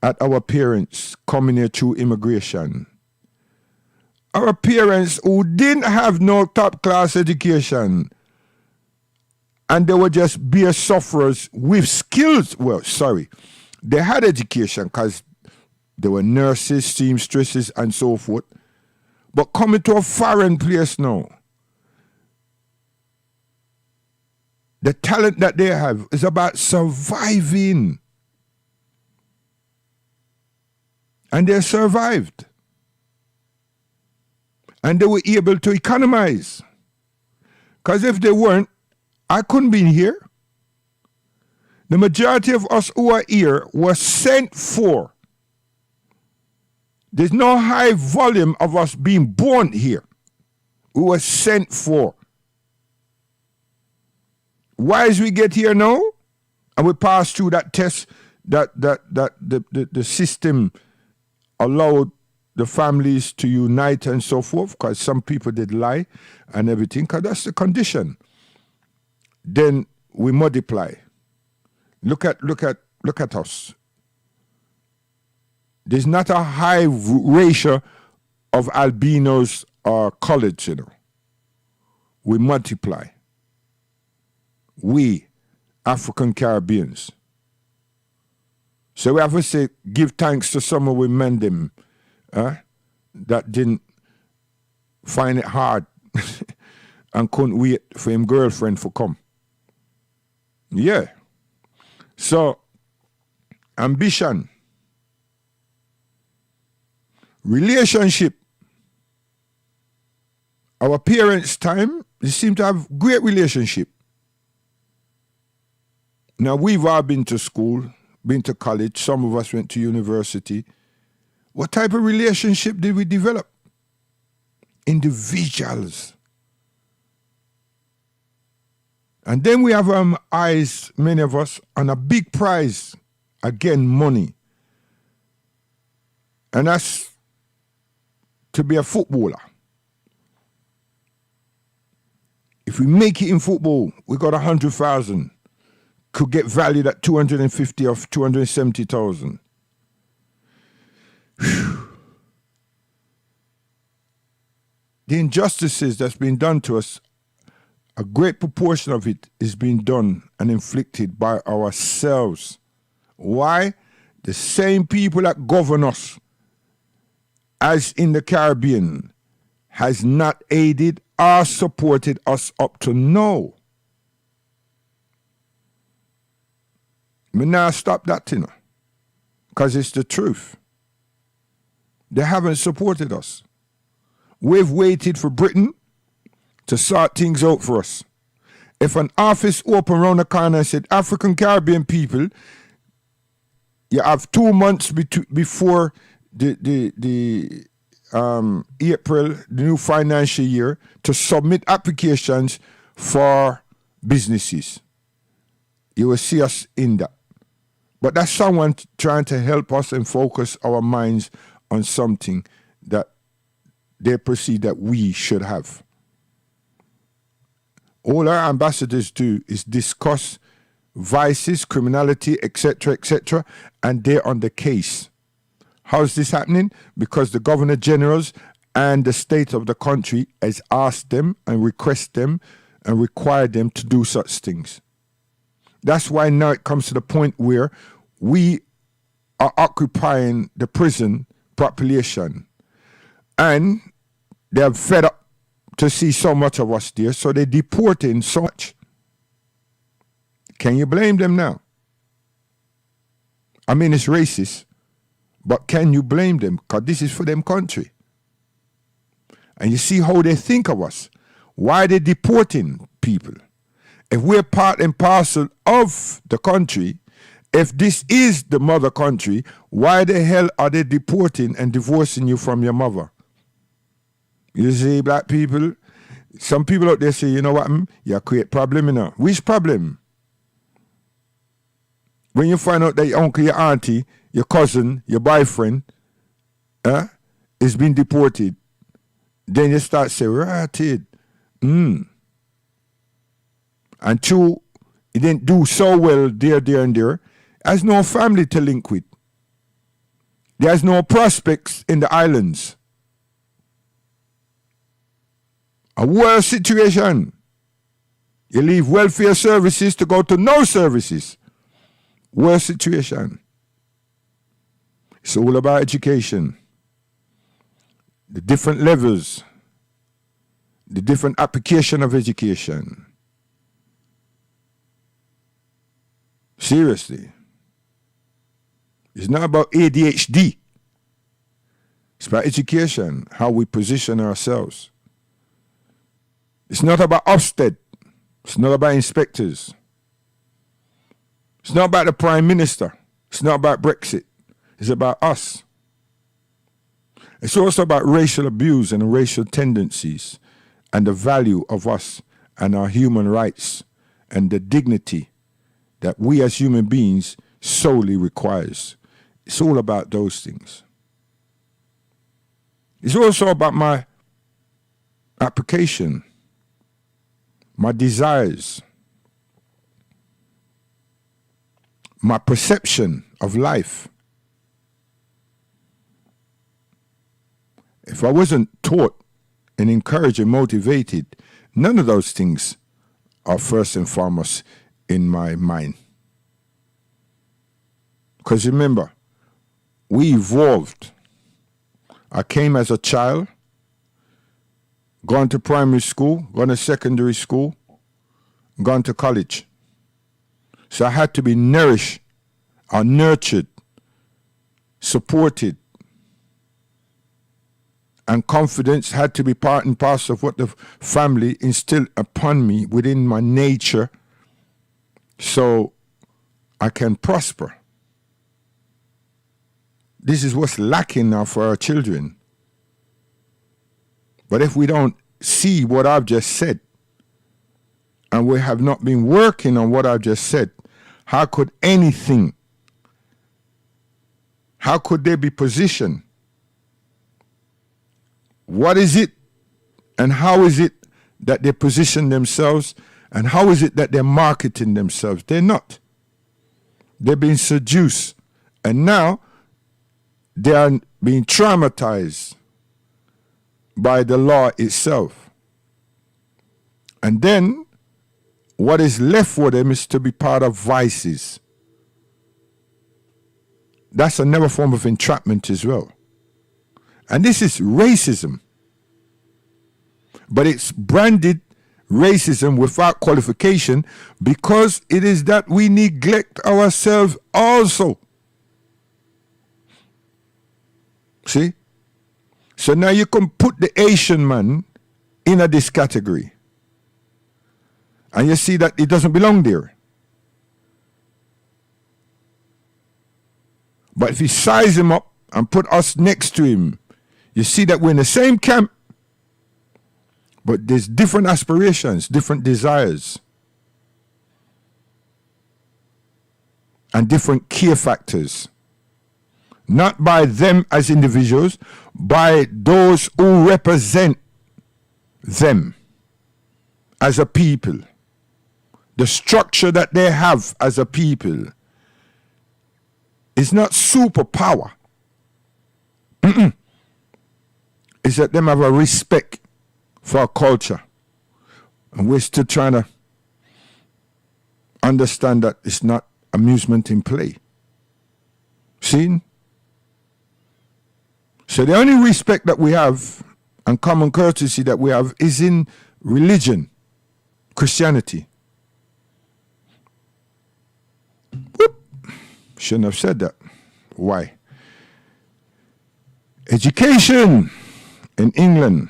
at our parents coming here through immigration. Our parents who didn't have no top class education and they were just bare sufferers with skills. Well, sorry, they had education because they were nurses, seamstresses, and so forth. But coming to a foreign place now, the talent that they have is about surviving. And they survived. And they were able to economize. Because if they weren't, I couldn't be here. The majority of us who are here were sent for. There's no high volume of us being born here. We were sent for. Why as we get here now, and we pass through that test that the system allowed the families to unite and so forth, because some people did lie and everything, because that's the condition. Then we multiply. Look at us. There's not a high ratio of albinos or colored, you know. We multiply. We African Caribbeans. So we have to say, give thanks to some of we men them that didn't find it hard and couldn't wait for him girlfriend to come. Yeah. So, ambition, relationship. Our parents' time, they seem to have great relationship. Now, we've all been to school, been to college. Some of us went to university. What type of relationship did we develop? Individuals. And then we have eyes, many of us, on a big prize. Again, money. And that's to be a footballer. If we make it in football, we got 100,000. Could get valued at 250 or 270,000. The injustices that's been done to us, a great proportion of it is being done and inflicted by ourselves. Why? The same people that govern us, as in the Caribbean, has not aided or supported us up to now. Me now stop that, you know, because it's the truth. They haven't supported us. We've waited for Britain to sort things out for us. If an office opened around the corner and said, African Caribbean people, you have 2 months before the April, the new financial year, to submit applications for businesses. You will see us in that. But that's someone trying to help us and focus our minds on something that they perceive that we should have. All our ambassadors do is discuss vices, criminality, etc., and they're on the case. How's this happening? Because the Governor Generals and the state of the country has asked them and requested them and required them to do such things. That's why now it comes to the point where we are occupying the prison population. And they're fed up to see so much of us there, so they're deporting so much. Can you blame them now? I mean, it's racist, but can you blame them? Because this is for them country. And you see how they think of us. Why are they deporting people? If we're part and parcel of the country, if this is the mother country, why the hell are they deporting and divorcing you from your mother? You see, black people, some people out there say, you know what, you create problem, you know. Which problem? When you find out that your uncle, your auntie, your cousin, your boyfriend is being deported, then you start saying, right, and two, he didn't do so well there, and there. Has no family to link with. There's no prospects in the islands. A worse situation. You leave welfare services to go to no services. Worse situation. It's all about education. The different levels. The different application of education. Seriously. It's not about ADHD. It's about education, how we position ourselves. It's not about Ofsted. It's not about inspectors. It's not about the Prime Minister. It's not about Brexit. It's about us. It's also about racial abuse and racial tendencies and the value of us and our human rights and the dignity that we as human beings solely requires. It's all about those things. It's also about my application, my desires, my perception of life. If I wasn't taught and encouraged and motivated, none of those things are first and foremost in my mind. Because remember, we evolved. I came as a child, gone to primary school, gone to secondary school, gone to college. So I had to be nourished or nurtured, supported, and confidence had to be part and parcel of what the family instilled upon me within my nature so I can prosper. This is what's lacking now for our children. But if we don't see what I've just said, and we have not been working on what I've just said, how could anything, how could they be positioned? What is it and how is it that they position themselves, and how is it that they're marketing themselves? They're not. They're being seduced, and now they are being traumatized by the law itself. And then what is left for them is to be part of vices. That's another form of entrapment as well. And this is racism. But it's branded racism without qualification because it is that we neglect ourselves also. See? So now you can put the Asian man in this category. And you see that it doesn't belong there. But if you size him up and put us next to him, you see that we're in the same camp, but there's different aspirations, different desires, and different care factors. Not by them as individuals, by those who represent them as a people. The structure that they have as a people is not superpower. It's that them have a respect for our culture. And we're still trying to understand that it's not amusement in play. See? So the only respect that we have and common courtesy that we have is in religion, Christianity. Whoop. Shouldn't have said that. Why? Education in England.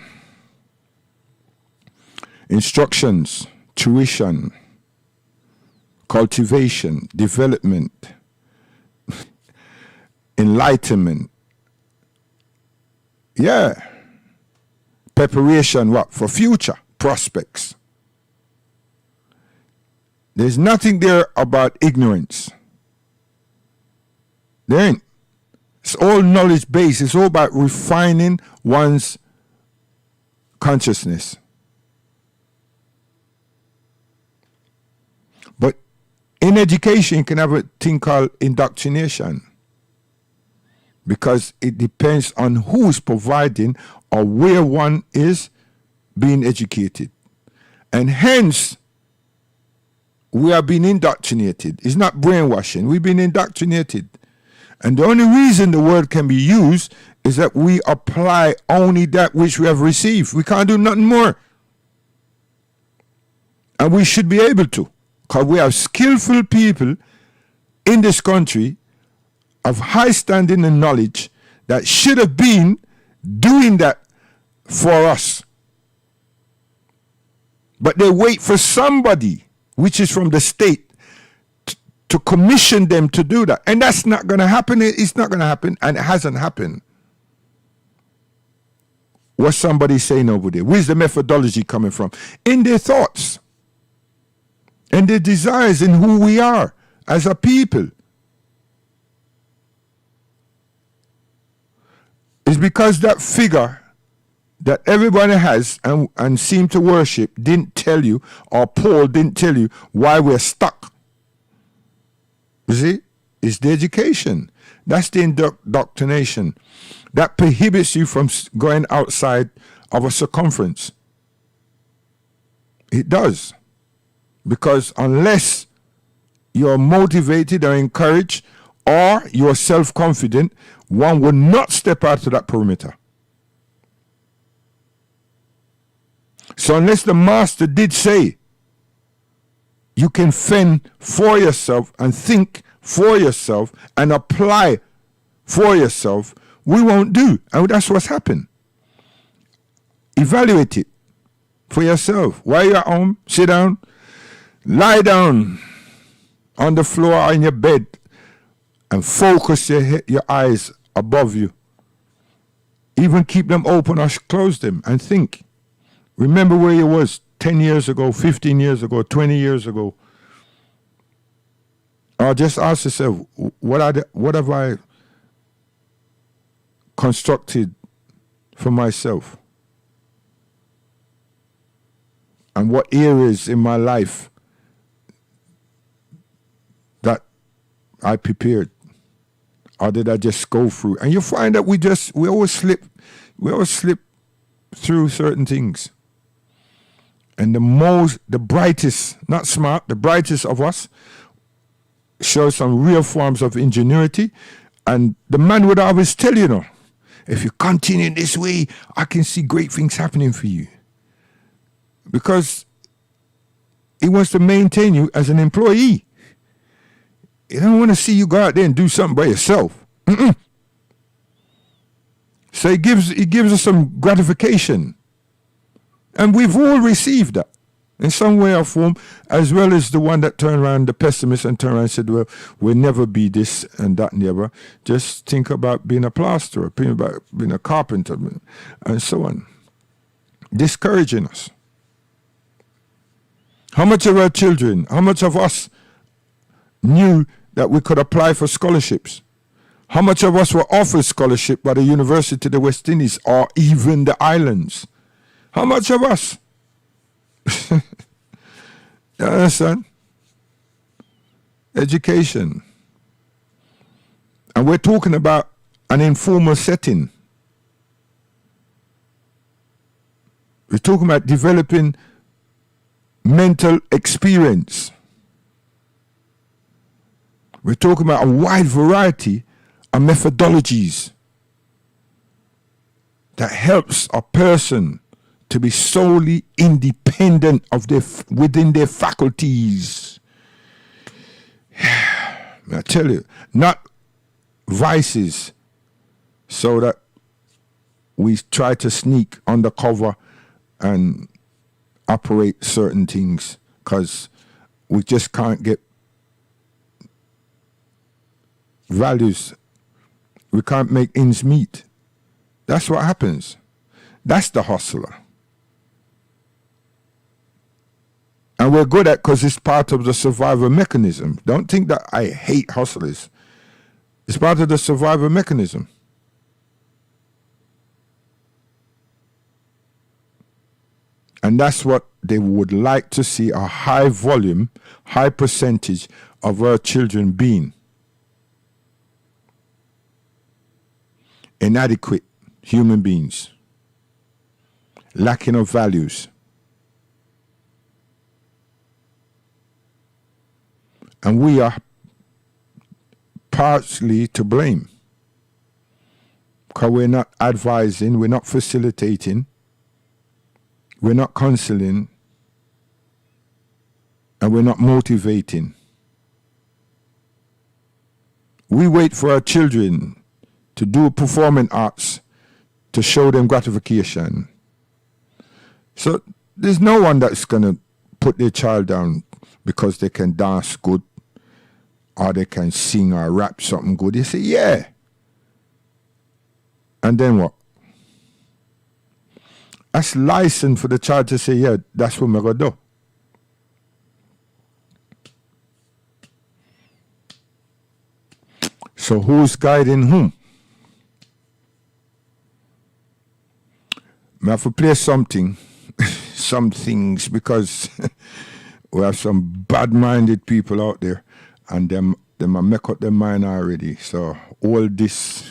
Instructions, tuition, cultivation, development, enlightenment. Yeah. Preparation, what? For future prospects. There's nothing there about ignorance. There ain't. It's all knowledge based. It's all about refining one's consciousness. But in education, you can have a thing called indoctrination, because it depends on who's providing or where one is being educated. And hence, we are being indoctrinated. It's not brainwashing. We've been indoctrinated. And the only reason the word can be used is that we apply only that which we have received. We can't do nothing more. And we should be able to, because we have skillful people in this country of high standing and knowledge that should have been doing that for us. But they wait for somebody, which is from the state, to commission them to do that. And that's not going to happen. It's not going to happen, and it hasn't happened. What's somebody saying over there? Where's the methodology coming from? In their thoughts and their desires in who we are as a people. It's because that figure that everybody has and seem to worship didn't tell you, or Paul didn't tell you why we're stuck. You see? It's the education. That's the indoctrination. That prohibits you from going outside of a circumference. It does. Because unless you're motivated or encouraged, or you're self-confident, one would not step out to that perimeter. So unless the master did say you can fend for yourself and think for yourself and apply for yourself, we won't do. And that's what's happened. Evaluate it for yourself. While you're at home, sit down, lie down on the floor or in your bed and focus your eyes above you. Even keep them open or close them and think. Remember where you was 10 years ago, 15 years ago, 20 years ago. Or just ask yourself, what have I constructed for myself? And what areas in my life that I prepared? Or did I just go through? And you find that we always slip through certain things. And the brightest, not smart, the brightest of us show some real forms of ingenuity. And the man would always tell you, if you continue this way, I can see great things happening for you. Because he wants to maintain you as an employee. He don't want to see you go out there and do something by yourself. So he gives us some gratification. And we've all received that in some way or form, as well as the one that turned around, the pessimist, and turned around and said, well, we'll never be this and that and the other. Just think about being a plasterer, think about being a carpenter, and so on. Discouraging us. How much of our children, how much of us knew that we could apply for scholarships? How much of us were offered scholarship by the University of the West Indies or even the islands? How much of us? You understand? Education. And we're talking about an informal setting. We're talking about developing mental experience. We're talking about a wide variety of methodologies that helps a person to be solely independent of within their faculties. I tell you, not vices, so that we try to sneak undercover and operate certain things because we just can't get values. We can't make ends meet. That's what happens. That's the hustler. And we're good at because it's part of the survival mechanism. Don't think that I hate hustlers. It's part of the survival mechanism. And that's what they would like to see, a high volume, high percentage of our children being. Inadequate human beings. Lacking of values. And we are partly to blame. Because we're not advising, we're not facilitating, we're not counseling, and we're not motivating. We wait for our children to do performing arts to show them gratification. So there's no one that's going to put their child down because they can dance good or they can sing or rap something good. They say, yeah. And then what? That's license for the child to say, yeah, that's what I'm going to do. So who's guiding whom? I have to play something, some things, because we have some bad-minded people out there, and them make up their mind already. So all this.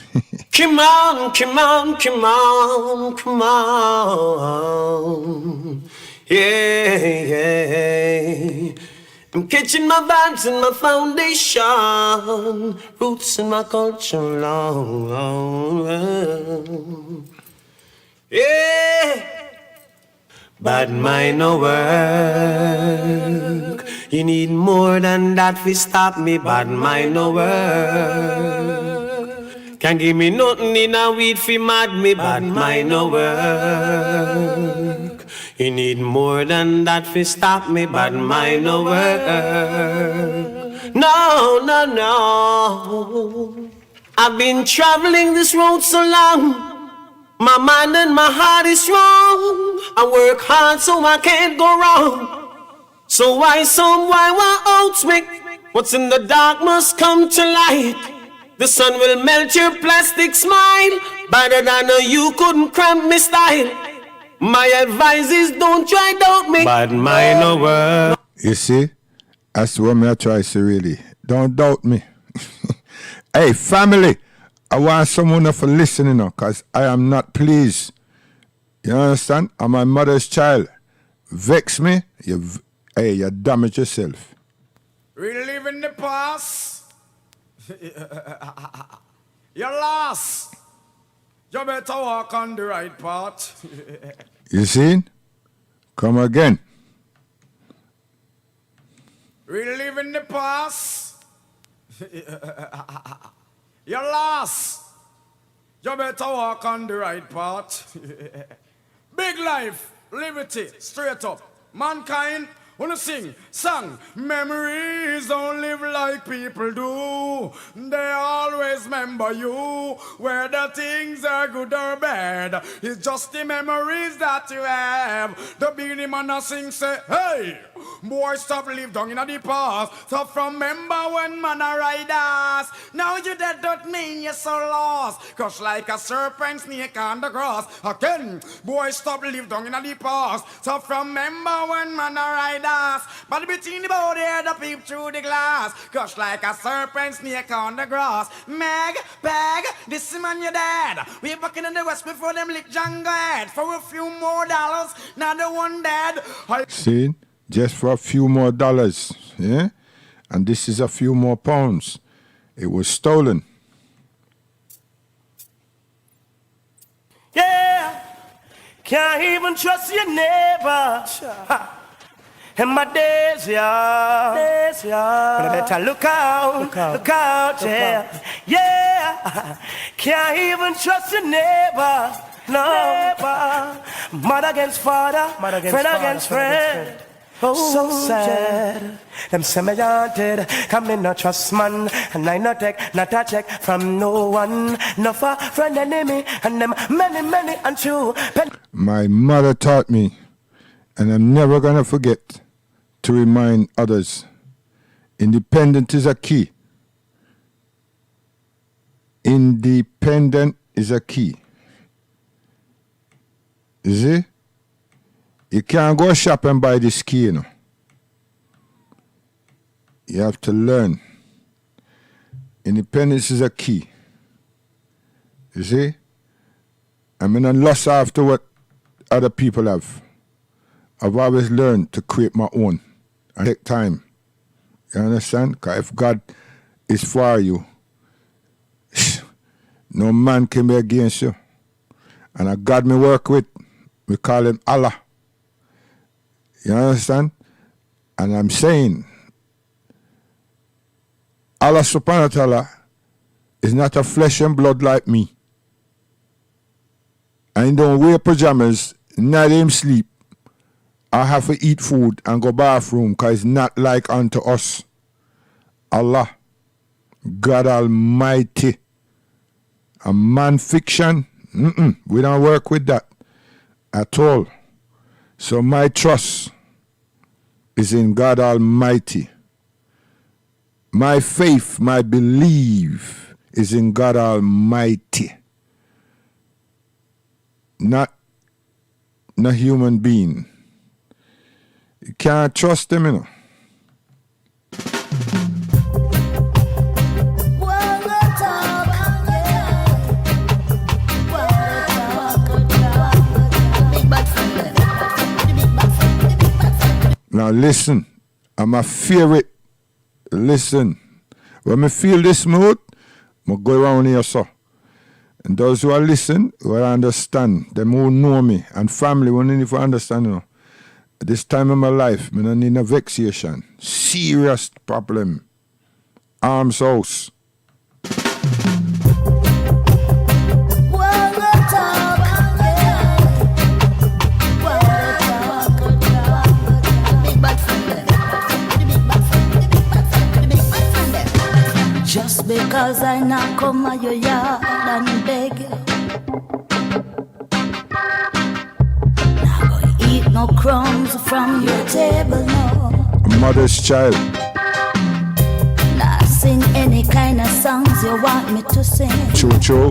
Come on, come on, come on, come on. Yeah, yeah. I'm catching my vibes and my foundation, roots in my culture long. Yeah. Bad mind no work. You need more than that fi stop me. Bad mind no work. Can't give me nothing in a weed fi mad me. Bad mind no work. You need more than that fi stop me. Bad mind no work. No, no, no. I've been traveling this road so long. My mind and my heart is strong. I work hard so I can't go wrong. So why oats make? What's in the dark must come to light. The sun will melt your plastic smile. Better than you couldn't cramp me style. My advice is don't try doubt me. Bad mind no work. You see, that's what I try to say really. Don't doubt me. Hey, family, I want someone for listening now, because I am not pleased. You understand? I'm my mother's child. Vex me, you damage yourself. Reliving the past. You're lost. You better walk on the right path. You see? Come again. Reliving the past. You're lost. You better walk on the right path. Big life, liberty, straight up. Mankind, wanna sing, song. Memories don't live like people do. They always remember you. Whether things are good or bad, it's just the memories that you have. The beginning man a sing say, hey, boy stop live down in the past. Stop from remember when man a ride us. Now you dead don't mean you're so lost. Cause like a serpent snake on the grass. Again, boy stop live down in the past. Stop from remember when man a ride us. But between the body the peep through the glass. Cause like a serpent snake on the grass. Meg, bag, this man you dead. We back in the west before them lick Django head. For a few more dollars, now the one dead. See? Just for a few more dollars, yeah? And this is a few more pounds. It was stolen. Yeah, can't even trust your neighbor. In my days, yeah. But I better look out, yeah. Yeah, can't even trust your neighbor. No, mother against father, friend against friend. Oh, so sad. Them say me haunted, come in no trust man, and I no take not a check from no one. No for friend enemy, and them many and true. My mother taught me, and I'm never gonna forget, to remind others, independence is a key. Independent is a key. You see? You can't go shop and buy this key, you know. You have to learn. Independence is a key. You see? I'm not lost after what other people have. I've always learned to create my own and take time. You understand? Because if God is for you, no man can be against you. And a God me work with, we call him Allah. You understand? And I'm saying, Allah subhanahu wa ta'ala is not a flesh and blood like me. And he don't wear pajamas, neither him sleep. I have to eat food and go bathroom because it's not like unto us. Allah, God Almighty. A man fiction, we don't work with that at all. So my trust is in God Almighty. My faith, my belief is in God Almighty. Not human being. You can't trust him, you know. Now listen, And my favorite, listen, when I feel this mood, I go around here, so. And those who are listen, will understand, them who know me, and family will need to understand, you know. At this time of my life, I don't need no vexation. Serious problem. Arms house. Just because I not come at your yard and beg you, not gonna eat no crumbs from your table, no. A mother's child. Not sing any kind of songs you want me to sing. Cho-cho.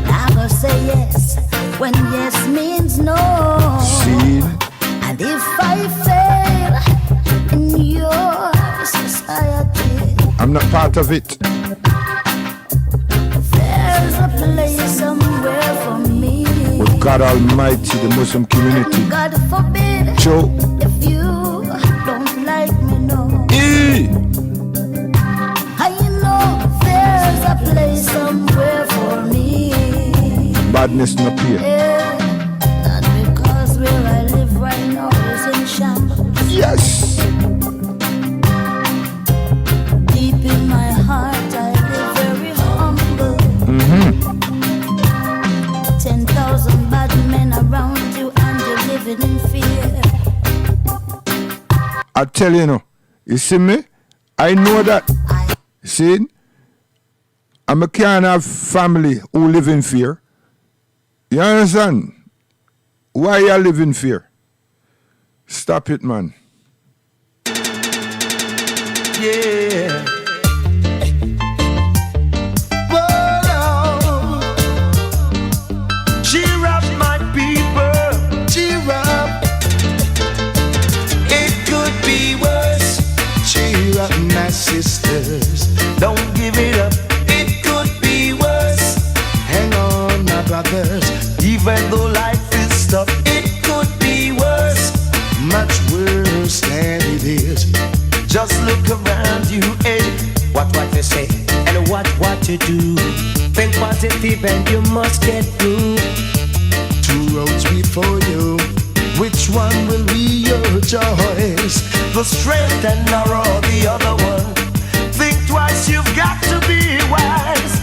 Not gonna say yes when yes means no. Scene. And if I fail in your society, I'm not part of it. there's a place somewhere for me. With God Almighty, the Muslim community. And God forbid Cho. if you don't like me, no. I know there's a place somewhere for me. Badness no peer. Yeah, not because where I live right now is in shambles. Yes. Deep in my heart I live very humble. 10,000 bad men around you and you're living in fear. I tell you, you see me? I know that. You see? I can't have family who live in fear. You understand? Why you live in fear? Stop it, man. Yeah. Whoa. Cheer up, my people. Cheer up. It could be worse. Cheer up, my sisters. Don't give it up. It could be worse. Hang on, my brothers. Even though life is tough, it could be worse. Much worse than it is. Just look around you, eh? What you say and what you do. Think positive and you must get through. Two roads before you. Which one will be your choice? The straight and narrow, the other one. Think twice, you've got to be wise.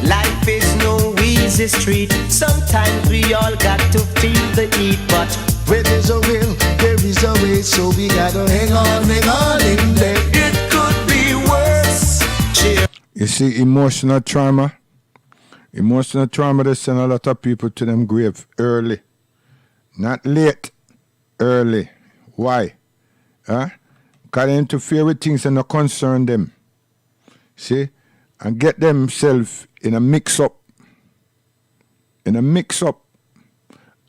Life is no easy street. Sometimes we all got to feel the heat, but where there's a will, there is a way. So we gotta hang on in there. It could be worse. Cheer. You see, emotional trauma. Emotional trauma, they send a lot of people to them grave early. Not late. Early. Why? Huh? Because they interfere with things that don't concern them. See? And get themselves in a mix-up. In a mix-up.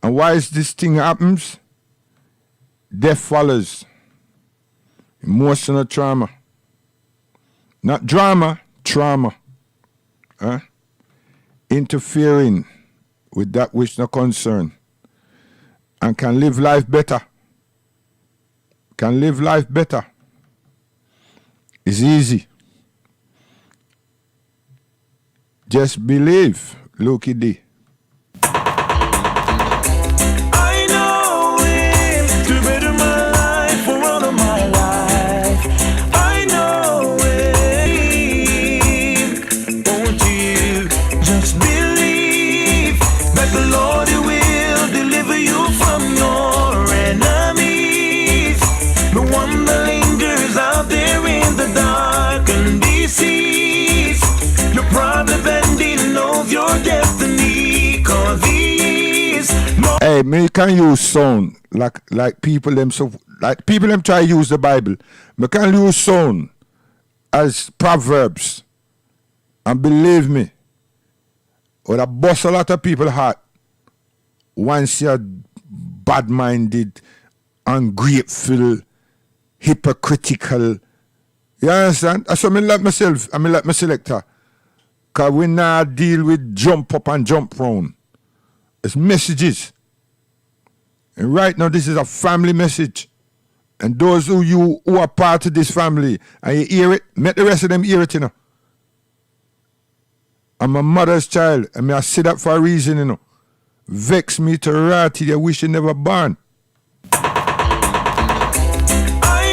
And why is this thing happens? Death follows. Emotional trauma. Not drama, trauma. Huh? Interfering with that which no concern. And can live life better. Can live life better. It's easy. Just believe, Lucky D. I know him to better my life for all of my life. I know him. Won't you just believe that the Lord will deliver you from your enemies? The one that lingers out there in the dark and deceives your problem and he knows your destiny, 'cause he is more. Hey, me can use sound like people them so like people them try use the Bible. Me can use sound as proverbs. And believe me, would have bust a lot of people's heart once you're bad-minded, ungrateful, hypocritical. You understand? That's what I like myself. I like my selector. Because we now deal with jump up and jump round. It's messages. And right now, this is a family message. And those who are part of this family, and you hear it, make the rest of them hear it, you know. I'm a mother's child, and I say that for a reason, you know. Vex me to ratty, I wish you never born. I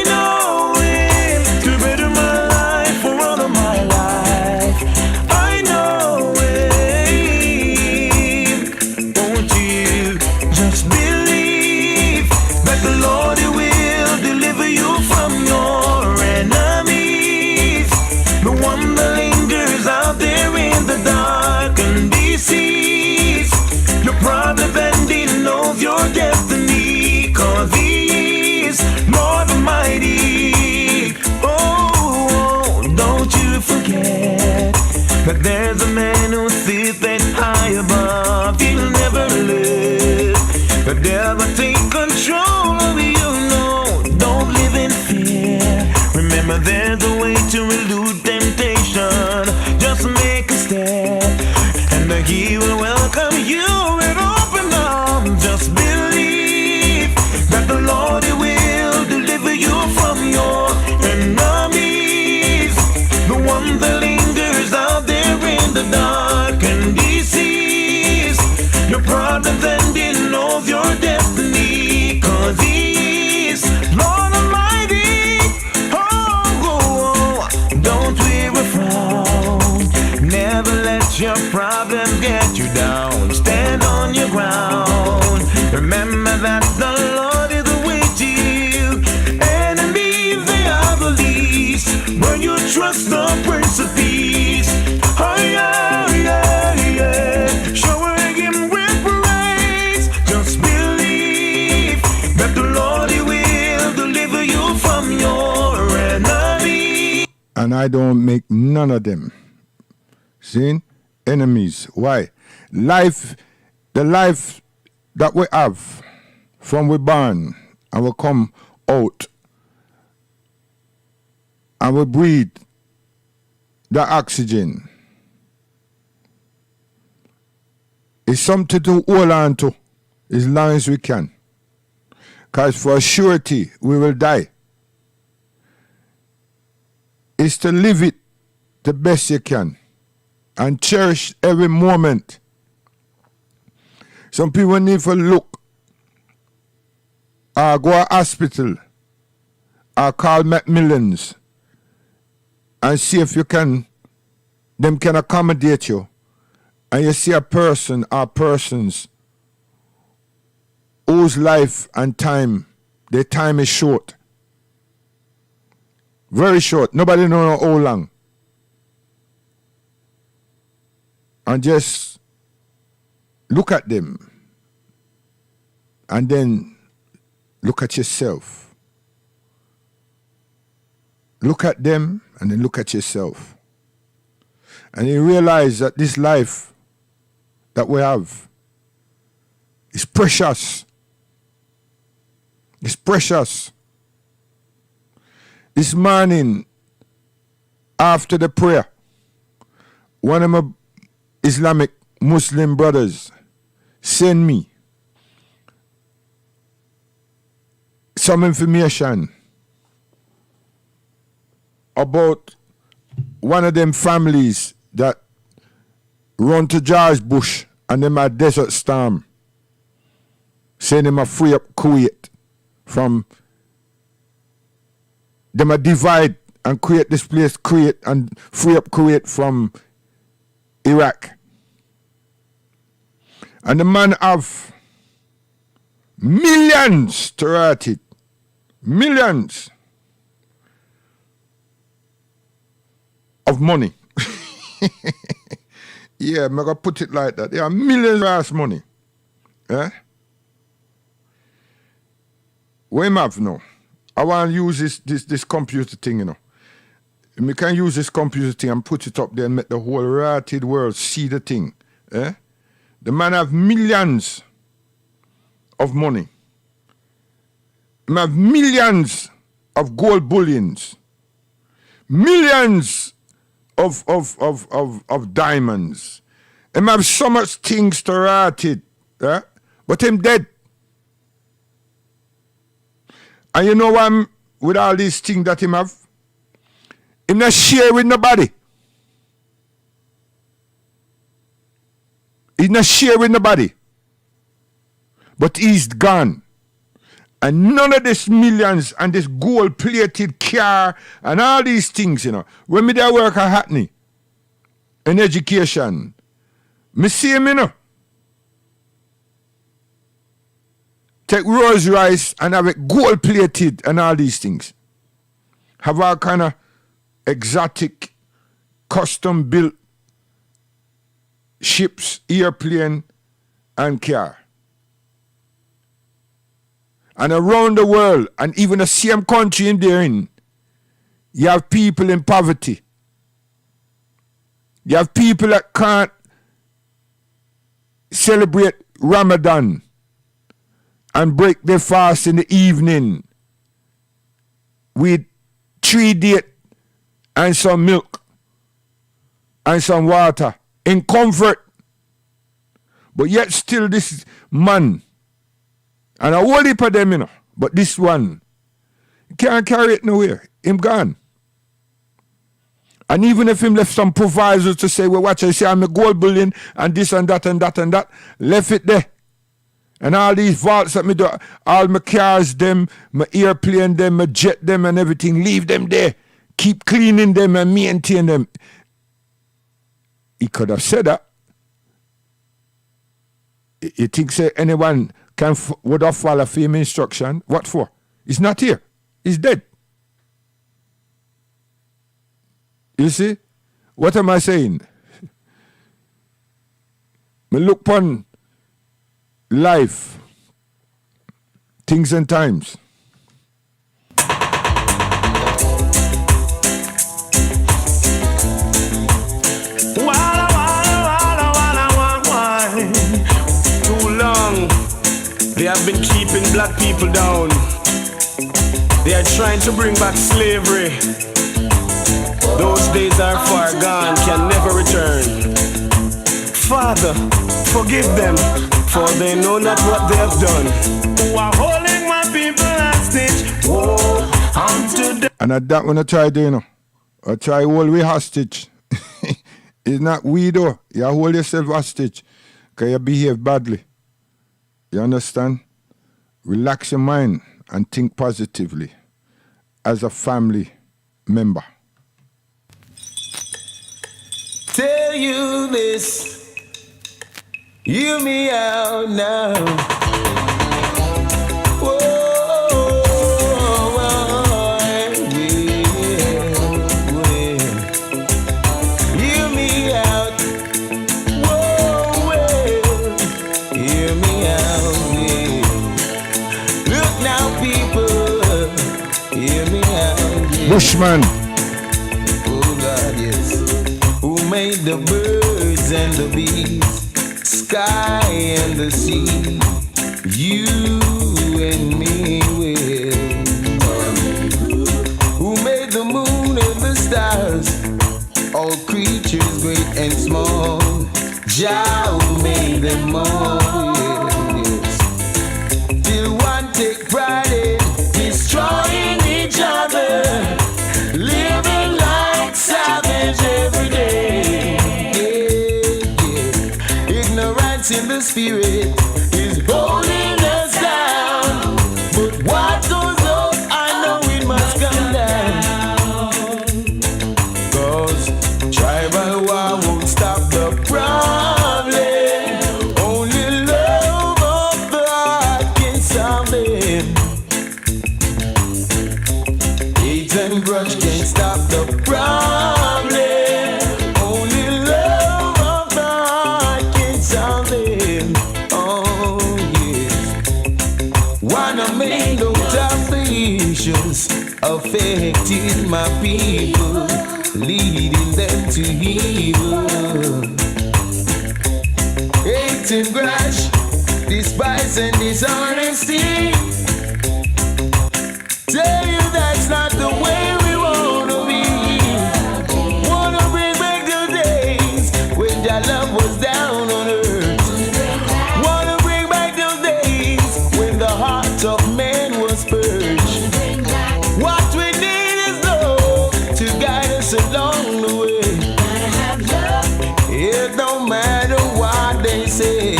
know it to better my life for all of my life. I know it. Won't you just believe that the Lord will deliver you from your enemies? The one that lingers out there in the dark and deceives your problem and he knows your destiny, 'cause he is Lord Almighty. Oh, don't you forget that there's a man who sits that high above. He'll never let the devil take control of you. No, don't live in fear. Remember, there's a way to elude temptation. Just make a step, and he will welcome you with open arms. Just believe that the Lord will deliver you from your enemies. The one that lingers out there in the dark and he sees your problems and he knows your destiny, 'cause he is Lord Almighty. Oh, don't wear a frown. Never let your problems get you down. Stand on your ground. Remember that the Lord is with you. Enemies, they are the least. When you trust the Prince of Peace. Oh yeah, yeah, yeah. Showing him with praise. Just believe that the Lord will deliver you from your enemy. And I don't make none of them. See? Enemies. Why? Life, the life that we have from we born and we come out and we breathe the oxygen is something to hold on to as long as we can. Because for surety we will die. It's to live it the best you can and cherish every moment. Some people need to look or go to hospital or call Macmillans and see if you can, them can accommodate you. And you see a person or persons whose life and time, their time is short. Very short. Nobody knows how long. And just look at them. And then look at yourself. Look at them and then look at yourself. And you realize that this life that we have is precious. It's precious. This morning, after the prayer, one of my Islamic Muslim brothers sent me some information about one of them families that run to George Bush and them a Desert Storm, saying them a free up Kuwait from them a divide and create this place, create and free up Kuwait from Iraq. And the man have millions to write it. Millions of money. Yeah, I'm gonna put it like that. There are millions of money. Eh? What am I have now? I want to use this computer thing, you know. We can use this computer thing and put it up there and make the whole rotted world see the thing. Eh? The man have millions of money. He have millions of gold bullions. Millions of diamonds. Him have so much things to rot it. Eh? But him dead. And you know what? With all these things that him have, him not share with nobody. He's not share with nobody. But he's gone. And none of this millions and this gold-plated car and all these things, you know. When me there work at Hackney, in education, me see him, you know. Take Rolls Royce and have it gold-plated and all these things. Have all kind of exotic, custom-built ships, airplane, and car. And around the world, and even the same country in there in, you have people in poverty. You have people that can't celebrate Ramadan and break their fast in the evening with 3 dates and some milk and some water in comfort. But yet still this man, and a whole heap of them, you know, but this one, can't carry it nowhere. Him gone. And even if him left some provisos to say, well, watch, I say I'm a gold bullion and this and that and that and that, left it there. And all these vaults that me do, all my cars, them, my airplane, them, my jet, them and everything, leave them there. Keep cleaning them and maintain them. He could have said that. You think say anyone would have follow him instruction? What for? He's not here. He's dead. You see? What am I saying? Me look upon life, things and times. They have been keeping black people down. They are trying to bring back slavery. Those days are far gone, can never return. Father, forgive them, for they know not what they have done. Who are holding my people hostage. Woe unto them. And at that when I try to, you know, I try hold we hostage. It's not we though. You hold yourself hostage because you behave badly. You understand? Relax your mind and think positively as a family member. Tell you this, hear me out now. Whoa, hear me out. Whoa, hear me out. Look now, people, hear me out. Bushman. Oh God, yes. Who made the birds and the bees, sky and the sea? You and me will. Who made the moon and the stars, all creatures great and small? Jah made them all. Yes. Till one take pride in destroying each other, living like savage every day. Ignorance in the spirit is holding us down. But what goes up, I know it must come down. 'Cause tribal war won't stop the problem. Only love of the heart can solve it. Hate and grudge can't stop the problem. Only love of the heart can solve it. Oh yes. Wanna make no tough issues affecting my people, leading them to evil. Hate and grudge, despise and dishonesty. Tell you that's not the way we wanna be. Wanna bring back the days when your love was down on earth. Wanna bring back those days when the heart of man was purged. It don't matter what they say.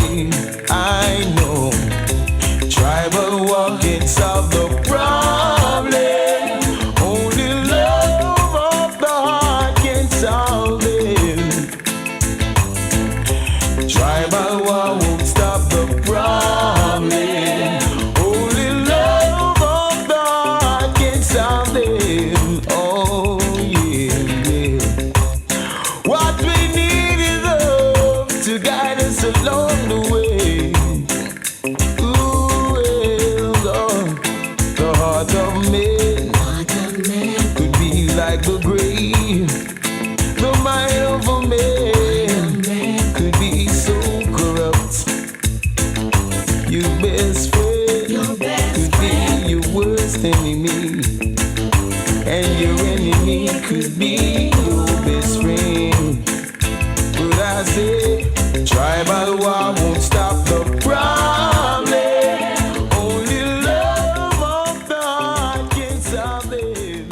I know tribal war can solve the problem. Only love of the heart can solve it. Tribal war won't stop the problem. Only love of the heart can solve it. Oh yeah, yeah. What we need is love to guide us along the way. Ooh, well, the heart of man could be like the grave. The mind of a man could be so corrupt. Your best friend could be your worst enemy, and your enemy could be your best friend. But I say, tribal war won't stop the problem. Only love of the heart can solve it.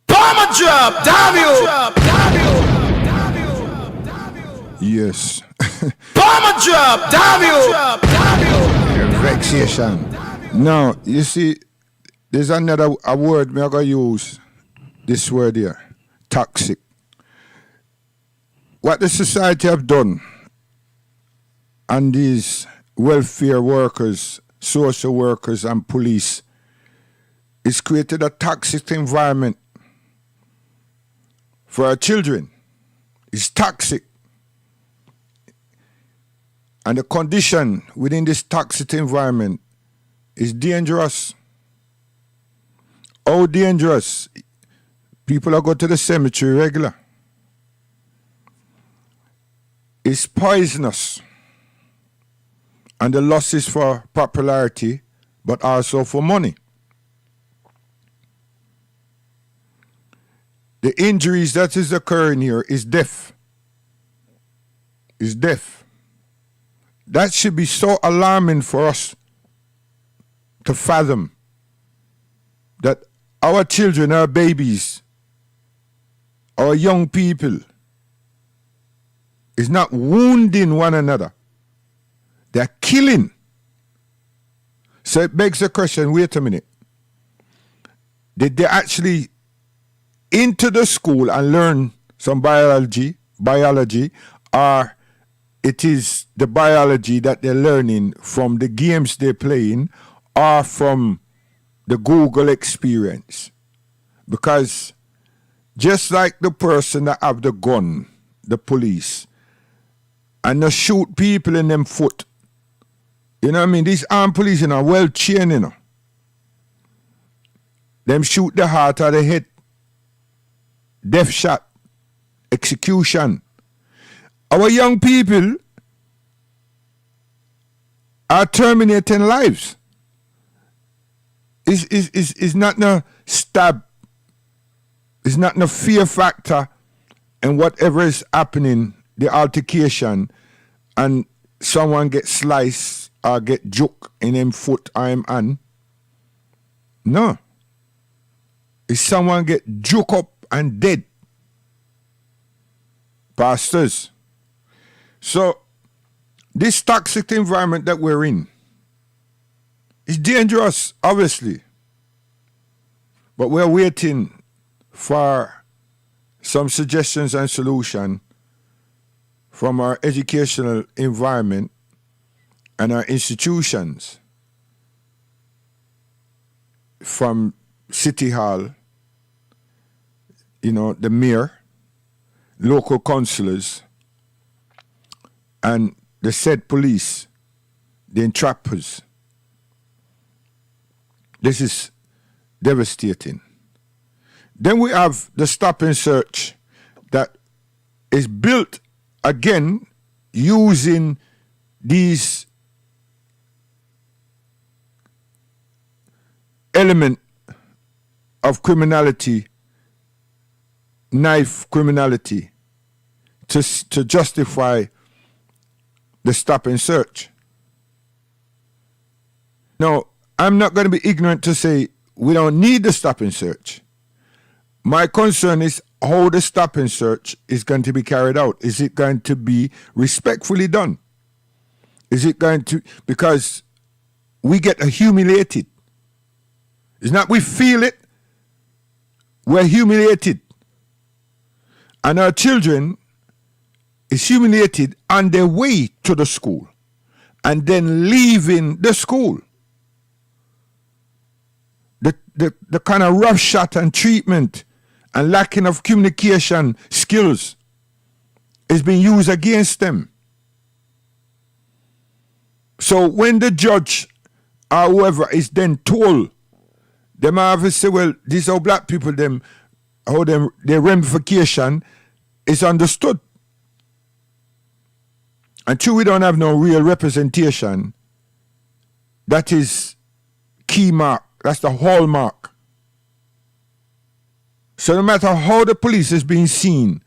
Bomber drop, damn Yes. Bomber drop, damn Vexation. Now, you see, there's another a word me I gonna use. This word here, toxic. What the society have done, and these welfare workers, social workers, and police, is created a toxic environment for our children. It's toxic. And the condition within this toxic environment is dangerous. How dangerous? People are going to the cemetery regular. It's poisonous. And the loss is for popularity, but also for money. The injuries that is occurring here is death. Is death. That should be so alarming for us to fathom that our children, our babies, our young people is not wounding one another. They're killing. So it begs the question, wait a minute. Did they actually into the school and learn some biology, or it is the biology that they're learning from the games they're playing or from the Google experience? Because just like the person that have the gun, the police, and they shoot people in them foot, you know what I mean? These armed police are well trained, you know. Them shoot the heart or the head, death shot, execution. Our young people are terminating lives. It's not no stab. It's not no fear factor and whatever is happening, the altercation, and someone get sliced or get juke in him foot or him hand. No. If someone get juke up and dead. Pastors. So, this toxic environment that we're in is dangerous, obviously. But we're waiting for some suggestions and solutions from our educational environment and our institutions, from City Hall, you know, the mayor, local councillors, and the said police, the entrappers. This is devastating. Then we have the stop and search that is built again using these element of criminality, knife criminality, to justify the stop and search. Now, I'm not going to be ignorant to say we don't need the stop and search. My concern is how the stop and search is going to be carried out. Is it going to be respectfully done? Is it going to, because we get humiliated. It's not we feel it, we're humiliated. And our children is humiliated on their way to the school and then leaving the school. The kind of rough shot and treatment and lacking of communication skills is being used against them. So when the judge or whoever is then told, them have to say, well, these are black people, them, how them, their ramification is understood. Until we don't have no real representation, that is key mark. That's the hallmark. So no matter how the police is being seen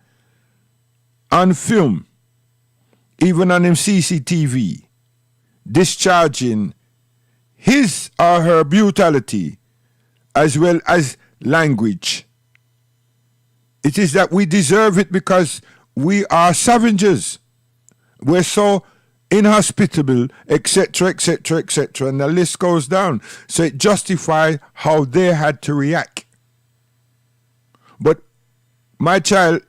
on film, even on CCTV, discharging his or her brutality as well as language, it is that we deserve it because we are savages. We're so inhospitable, etc., etc., etc., and the list goes down. So it justifies how they had to react. But my child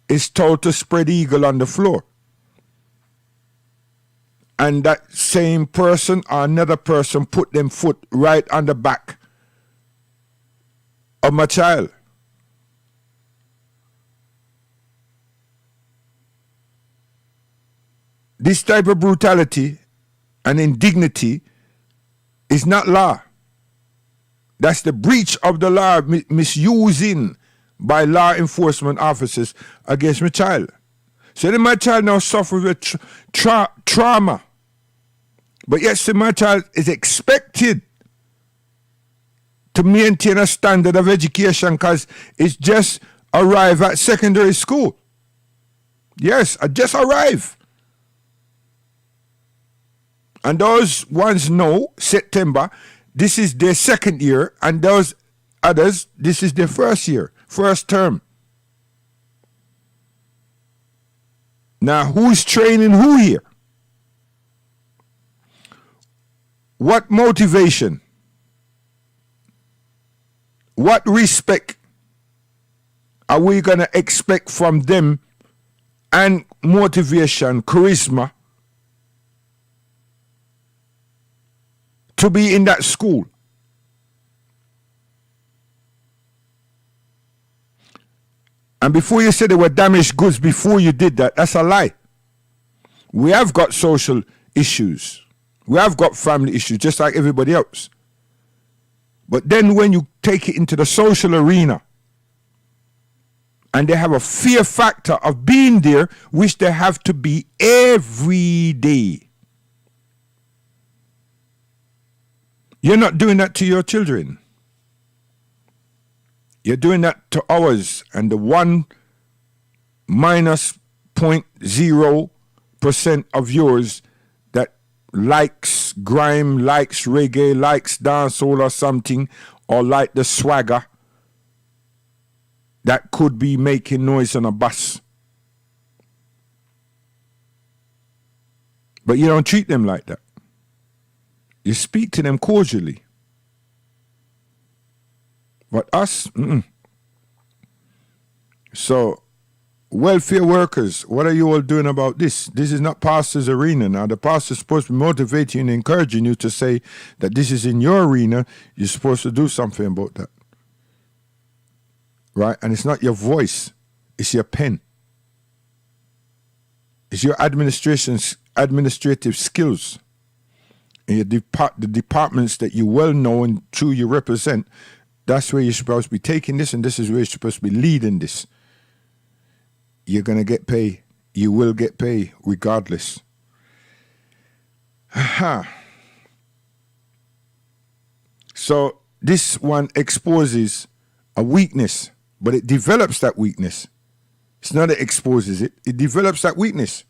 is told to spread eagle on the floor. And that same person or another person put them foot right on the back of my child. This type of brutality and indignity is not law. That's the breach of the law, misusing by law enforcement officers against my child. So then my child now suffers with trauma. But yet see, my child is expected to maintain a standard of education because it's just arrived at secondary school. Yes, I just arrived. And those ones know, September, this is their second year, and those others, this is their first year, first term. Now, who's training who here? What motivation? What respect are we going to expect from them, and motivation, charisma, to be in that school? And before you said they were damaged goods before you did that, that's a lie. We have got social issues. We have got family issues, just like everybody else. But then when you take it into the social arena, and they have a fear factor of being there, which they have to be every day. You're not doing that to your children. You're doing that to ours, and the 1 minus 0.0% of yours that likes grime, likes reggae, likes dancehall or something, or like the swagger that could be making noise on a bus. But you don't treat them like that. You speak to them cordially. But us, So, welfare workers, what are you all doing about this? This is not pastor's arena. Now, the pastor's supposed to be motivating and encouraging you to say that this is in your arena. You're supposed to do something about that. Right? And it's not your voice. It's your pen. It's your administrative skills. And the departments that you well know and true you represent, that's where you're supposed to be taking this, and this is where you're supposed to be leading this. You're going to get paid. You will get paid regardless. Aha. So this one exposes a weakness, but it develops that weakness. It's not that it exposes it. It develops that weakness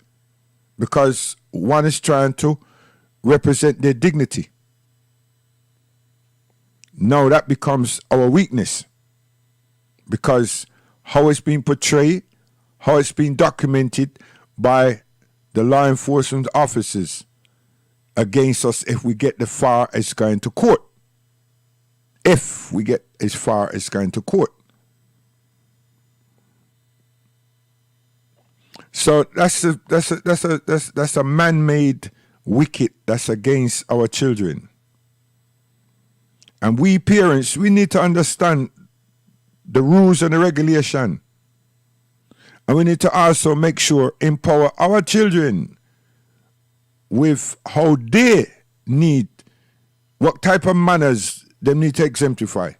because one is trying to represent their dignity. Now that becomes our weakness, because how it's been portrayed, how it's been documented by the law enforcement officers against us if we get as far as going to court. If we get as far as going to court. So that's a man-made wicked that's against our children. And we parents, we need to understand the rules and the regulation. And we need to also make sure, empower our children with how they need, what type of manners they need to exemplify.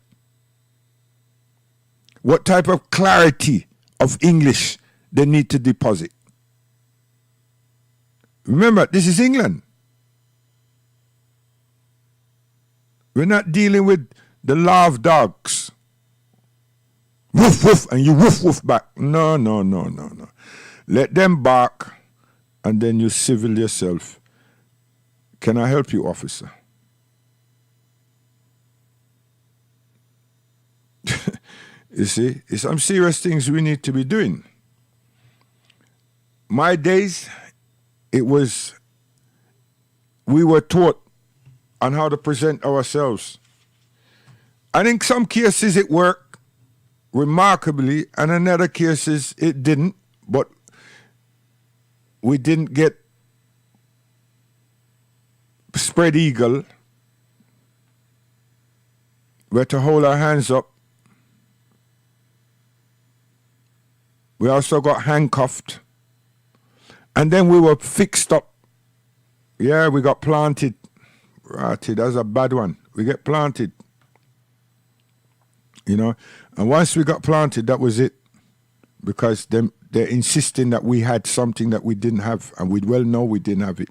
What type of clarity of English they need to deposit. Remember, this is England. We're not dealing with the law of dogs. Woof, woof, and you woof, woof back. No. Let them bark, and then you civil yourself. Can I help you, officer? You see, it's some serious things we need to be doing. My days, we were taught on how to present ourselves. And in some cases it worked remarkably, and in other cases it didn't, but we didn't get spread eagle. We had to hold our hands up. We also got handcuffed. And then we were fixed up. Yeah, we got planted. Right, that's a bad one. We get planted. You know, and once we got planted, that was it. Because they're insisting that we had something that we didn't have. And we well know we didn't have it.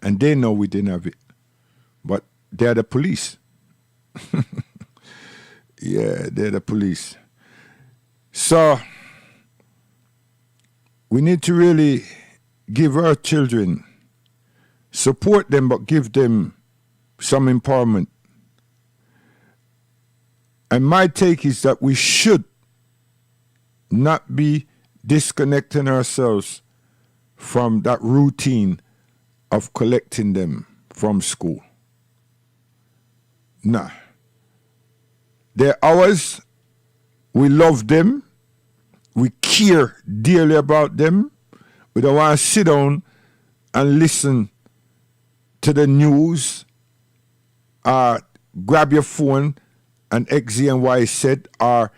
And they know we didn't have it. But they're the police. Yeah, they're the police. So, we need to really give our children, support them, but give them some empowerment. And my take is that we should not be disconnecting ourselves from that routine of collecting them from school. Nah. They're ours. We love them. We care dearly about them. We don't want to sit down and listen to the news, grab your phone and X, Z, and Y said, or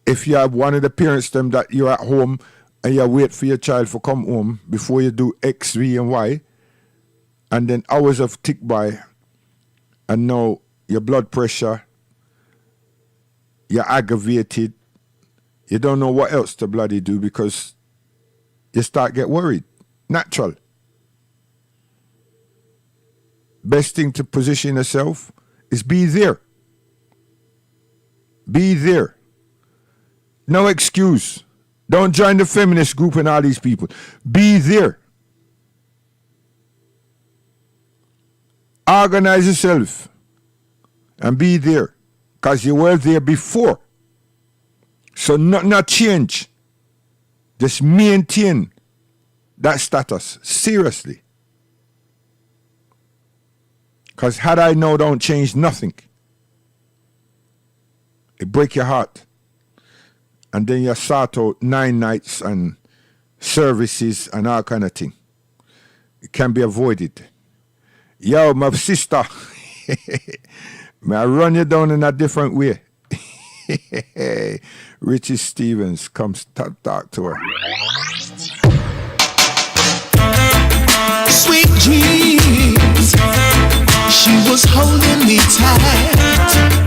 if you have one of the parents them that you're at home and you wait for your child to come home before you do X, V, and Y, and then hours of tick by, and now your blood pressure, you're aggravated, you don't know what else to bloody do because you start get worried. Natural. Best thing to position yourself is be there. Be there. No excuse. Don't join the feminist group and all these people. Be there. Organize yourself and be there. Because you were there before. So not change. Just maintain that status. Seriously. Because had I know, don't change nothing. It break your heart. And then you sort out 9 nights and services and all kind of thing. It can be avoided. Yo, my sister. May I run you down in a different way? Richie Stevens comes to talk to her. Sweet dreams, she was holding me tight.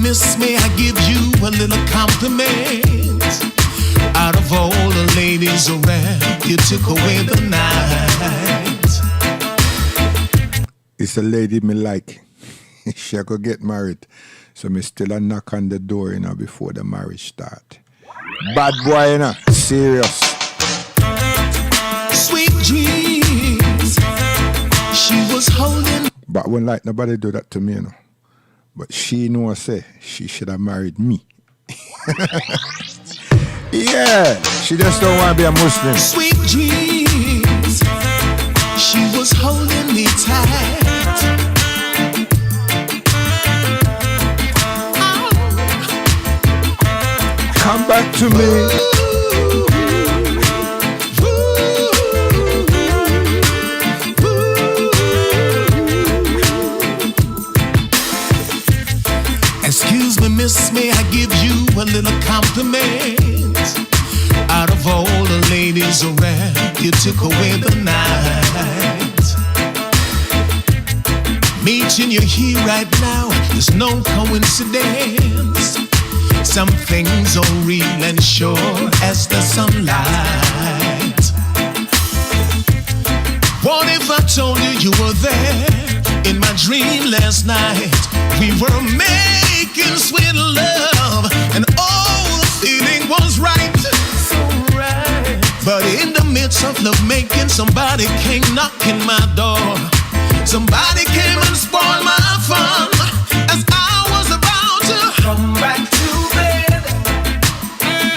Miss me, I give you a little compliment. Out of all the ladies around, you took away the night. a lady me like. She could get married. So me still a knock on the door, you know, before the marriage start. Bad boy, you know, serious. Sweet dreams. She was holding. But I wouldn't like nobody do that to me, you know. But she know say she should have married me. Yeah, she just don't want to be a Muslim. Sweet dreams. She was holding me tight. Come back to me. Excuse me, miss me, I give you a little compliment. Out of all the ladies around, you took away the night. Meeting you here right now is no coincidence. Some things are real and sure as the sunlight. What if I told you you were there in my dream last night? We were making sweet love and all the feeling was right. So right. But in the midst of love making, somebody came knocking my door. Somebody came and spoiled my fun as I was about to come back to bed.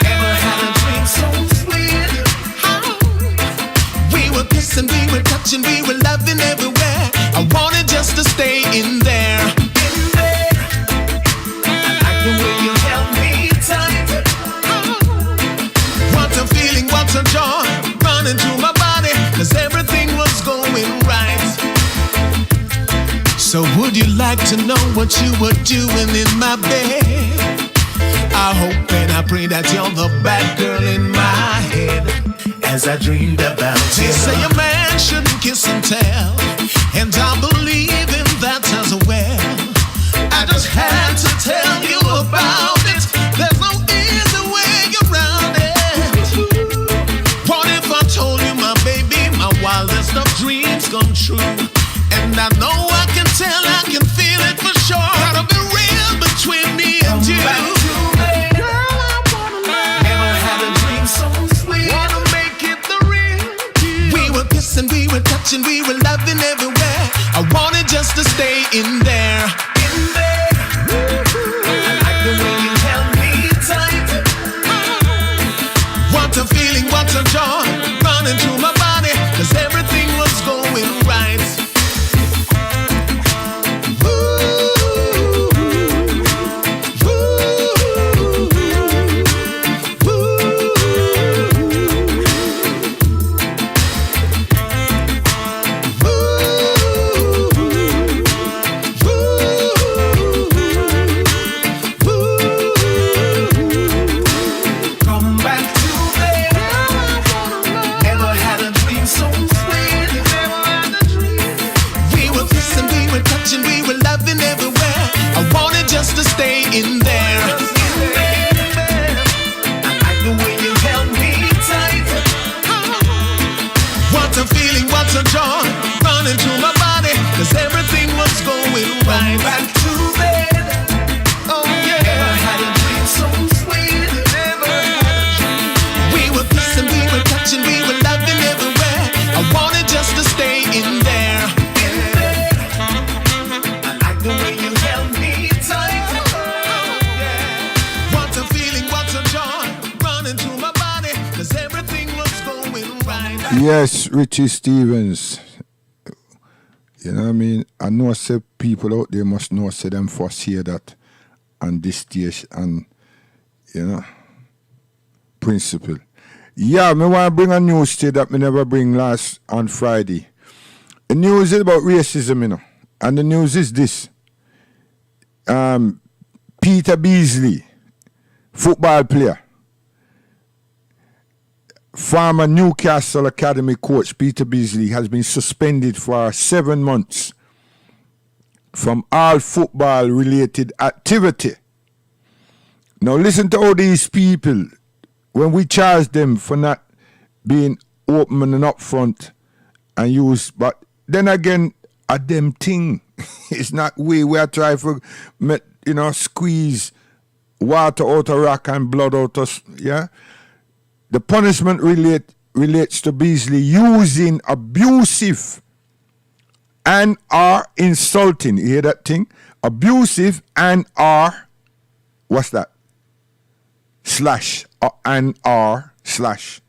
Ever had a dream so sweet? We were kissing, we were touching, we were loving everywhere. I wanted just to stay in there. What a joy running through my body, cause everything was going right. So would you like to know what you were doing in my bed? I hope and I pray that you're the bad girl in my head as I dreamed about you. They say a man shouldn't kiss and tell, and I believe in that as well. I just had to tell you about it. There's no easy way around it. Told you, my baby, my wildest of dreams come true. And I know I can tell, I can feel it for sure. Gotta be real between me and you. Girl, I wanna know. Never had a dream so sweet. Wanna make it the real deal. We were kissing, we were touching, we were loving everywhere. I wanted just to stay in there. In there. I like the way you held me tight. What a feeling, what a joy running through my body, cause everything was going right. Just to stay in there. I like the way you held me tight. What a feeling, what a joy running through my body, cause everything was going right. Back to bed. Oh yeah. Never had a dream so sweet. Never had a dream. We were kissing, we were touching, we were loving everywhere. I wanted just to stay in there. I like the way you held me tight. Yes, Richie Stephens. You know what I mean? I know say people out there must know say them first hear that on this stage and you know principle. Yeah, me want to bring a news to that me never bring last on Friday. The news is about racism, you know. And the news is this. Peter Beasley, football player, former Newcastle Academy coach Peter Beasley has been suspended for 7 months from all football-related activity. Now listen to all these people, when we charge them for not being open and upfront and use, but then again, a them thing. It's not we are trying to, squeeze water out of rock and blood out of, yeah? The punishment relates to Beasley using abusive and are insulting. You hear that thing? Abusive and are, what's that? Slash, and are, slash.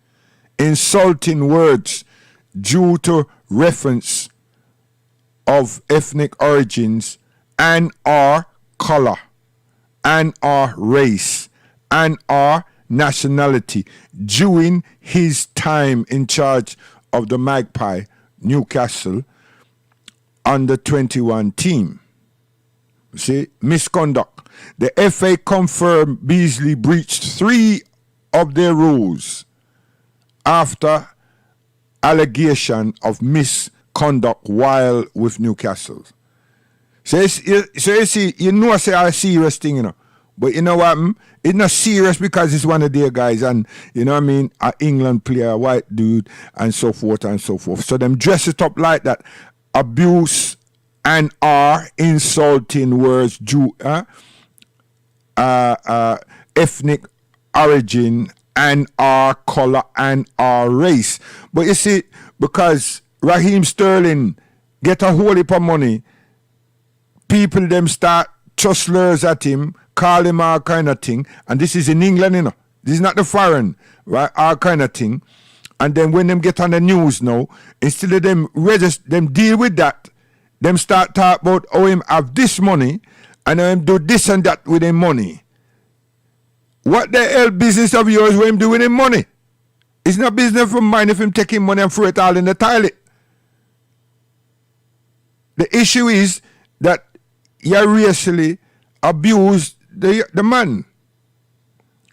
Insulting words due to reference of ethnic origins and or color and or race and or nationality during his time in charge of the Magpie Newcastle under 21 team. See, misconduct. The FA confirmed Beasley breached 3 of their rules after allegation of misconduct while with Newcastle. So you see, say a serious thing, But you know what? It's not serious because it's one of their guys and, an England player, a white dude, and so forth and so forth. So them dress it up like that. Abuse and are insulting words due ethnic origin and our color and our race. But you see, because Raheem Sterling get a whole heap of money, people them start just slurs at him, call him all kind of thing, and this is in England, This is not the foreign, right? All kind of thing. And then when them get on the news now, instead of them deal with that, them start talk about how him have this money and him do this and that with him money. What the hell business of yours with him do with him money? It's not business of mine if him taking money and throw it all in the toilet. The issue is that you racially abuse the man.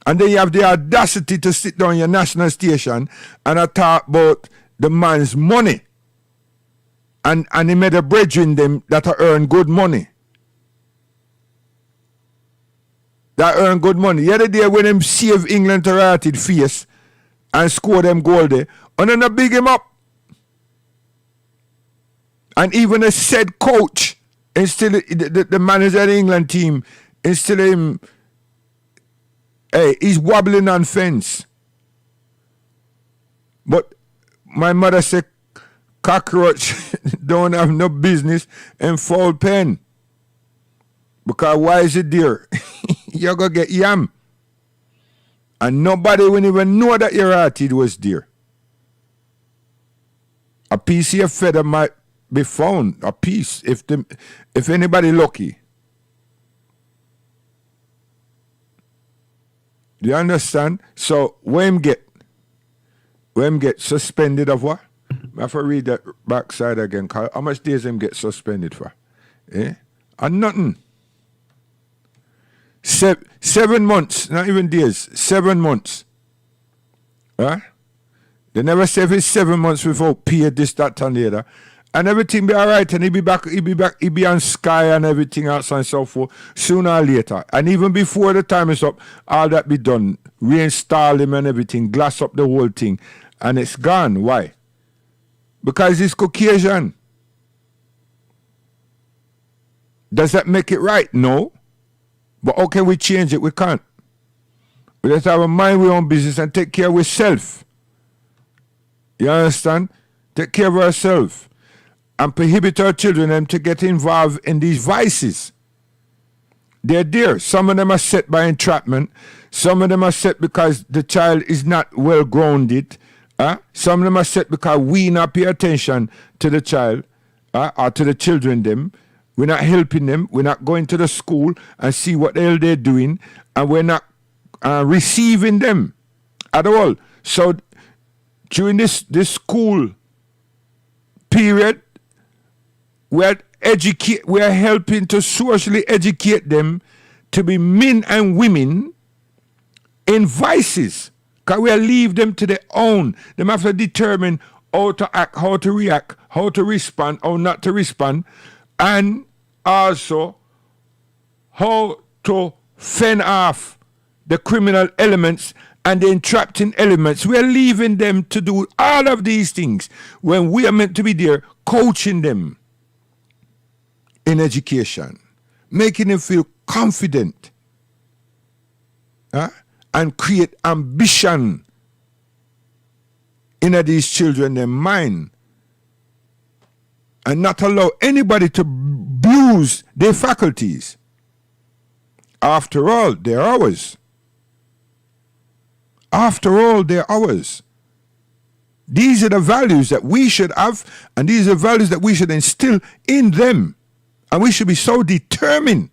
And then you have the audacity to sit down your national station and talk about the man's money. And he made a brethren them that earn good money. That earn good money. The other day when them save England to rotted face and score them goal there, and then they big him up. And even a said coach, instead the manager of the England team, instead of him, he's wobbling on fence. But my mother said, cockroach don't have no business in foul pen. Because why is it there? You're going to get yam. And nobody will even know that your hearted was there. A piece of your feather might be found, a piece, if anybody lucky. Do you understand? So when get suspended of what? I have to read that backside again. How much days him get suspended for? And nothing. 7 months, not even days, 7 months. Huh? They never say if it's 7 months without pay this, that, and the other. And everything be all right, and he be on Sky and everything else and so forth, sooner or later. And even before the time is up, all that be done. Reinstall him and everything, glass up the whole thing, and it's gone. Why? Because it's Caucasian. Does that make it right? No. But how can we change it? We can't. We just have a mind our own business and take care of ourselves. You understand? Take care of ourselves. And prohibit our children to get involved in these vices. They're there. Some of them are set by entrapment. Some of them are set because the child is not well grounded. Some of them are set because we not pay attention to the child or to the children them. We're not helping them. We're not going to the school and see what the hell they're doing. And we're not receiving them at all. So during this school period, we're helping to socially educate them to be men and women in vices. Because we'll leave them to their own. They have to determine how to act, how to react, how to respond, how not to respond, and also how to fend off the criminal elements and the entrapping elements. We're leaving them to do all of these things when we are meant to be there coaching them. in education, making them feel confident, and create ambition in these children, their mind, and not allow anybody to abuse their faculties. After all, they're ours. After all, they're ours. These are the values that we should have, and these are the values that we should instill in them. And we should be so determined.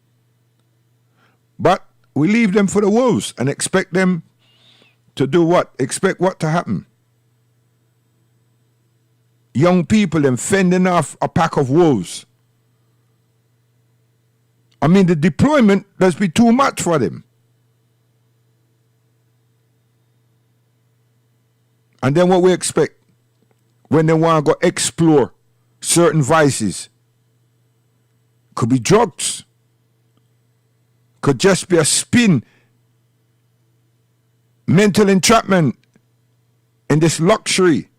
But we leave them for the wolves and expect them to do what? Expect what to happen? Young people then fending off a pack of wolves. I mean, the deployment does be too much for them. And then what we expect when they want to go explore certain vices? Could be drugs. Could just be a spin. Mental entrapment in this luxury.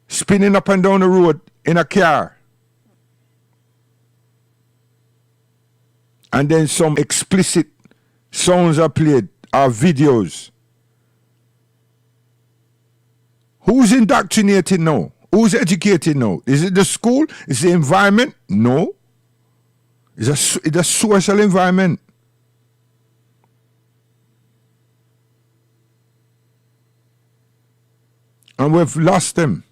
Spinning up and down the road in a car. And then some explicit sounds are played or videos. Who's indoctrinated now? Who's educated now? Is it the school? Is it the environment? No. It's a social environment. And we've lost them.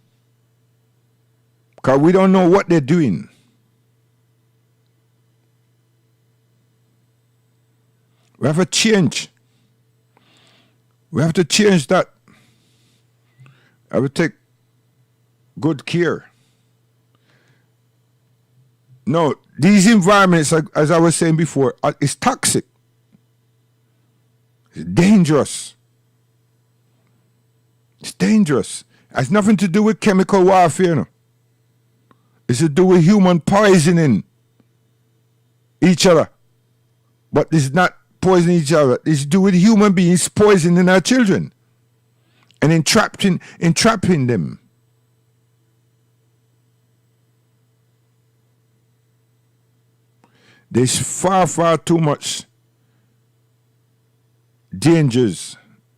Because we don't know what they're doing. We have to change. We have to change that. I will take good care. No, these environments, as I was saying before, is toxic. It's dangerous. It's dangerous. It has nothing to do with chemical warfare. No. It's to do with human poisoning each other. But it's not poisoning each other. It's to do with human beings poisoning our children and entrapping them. There's far, far too much dangers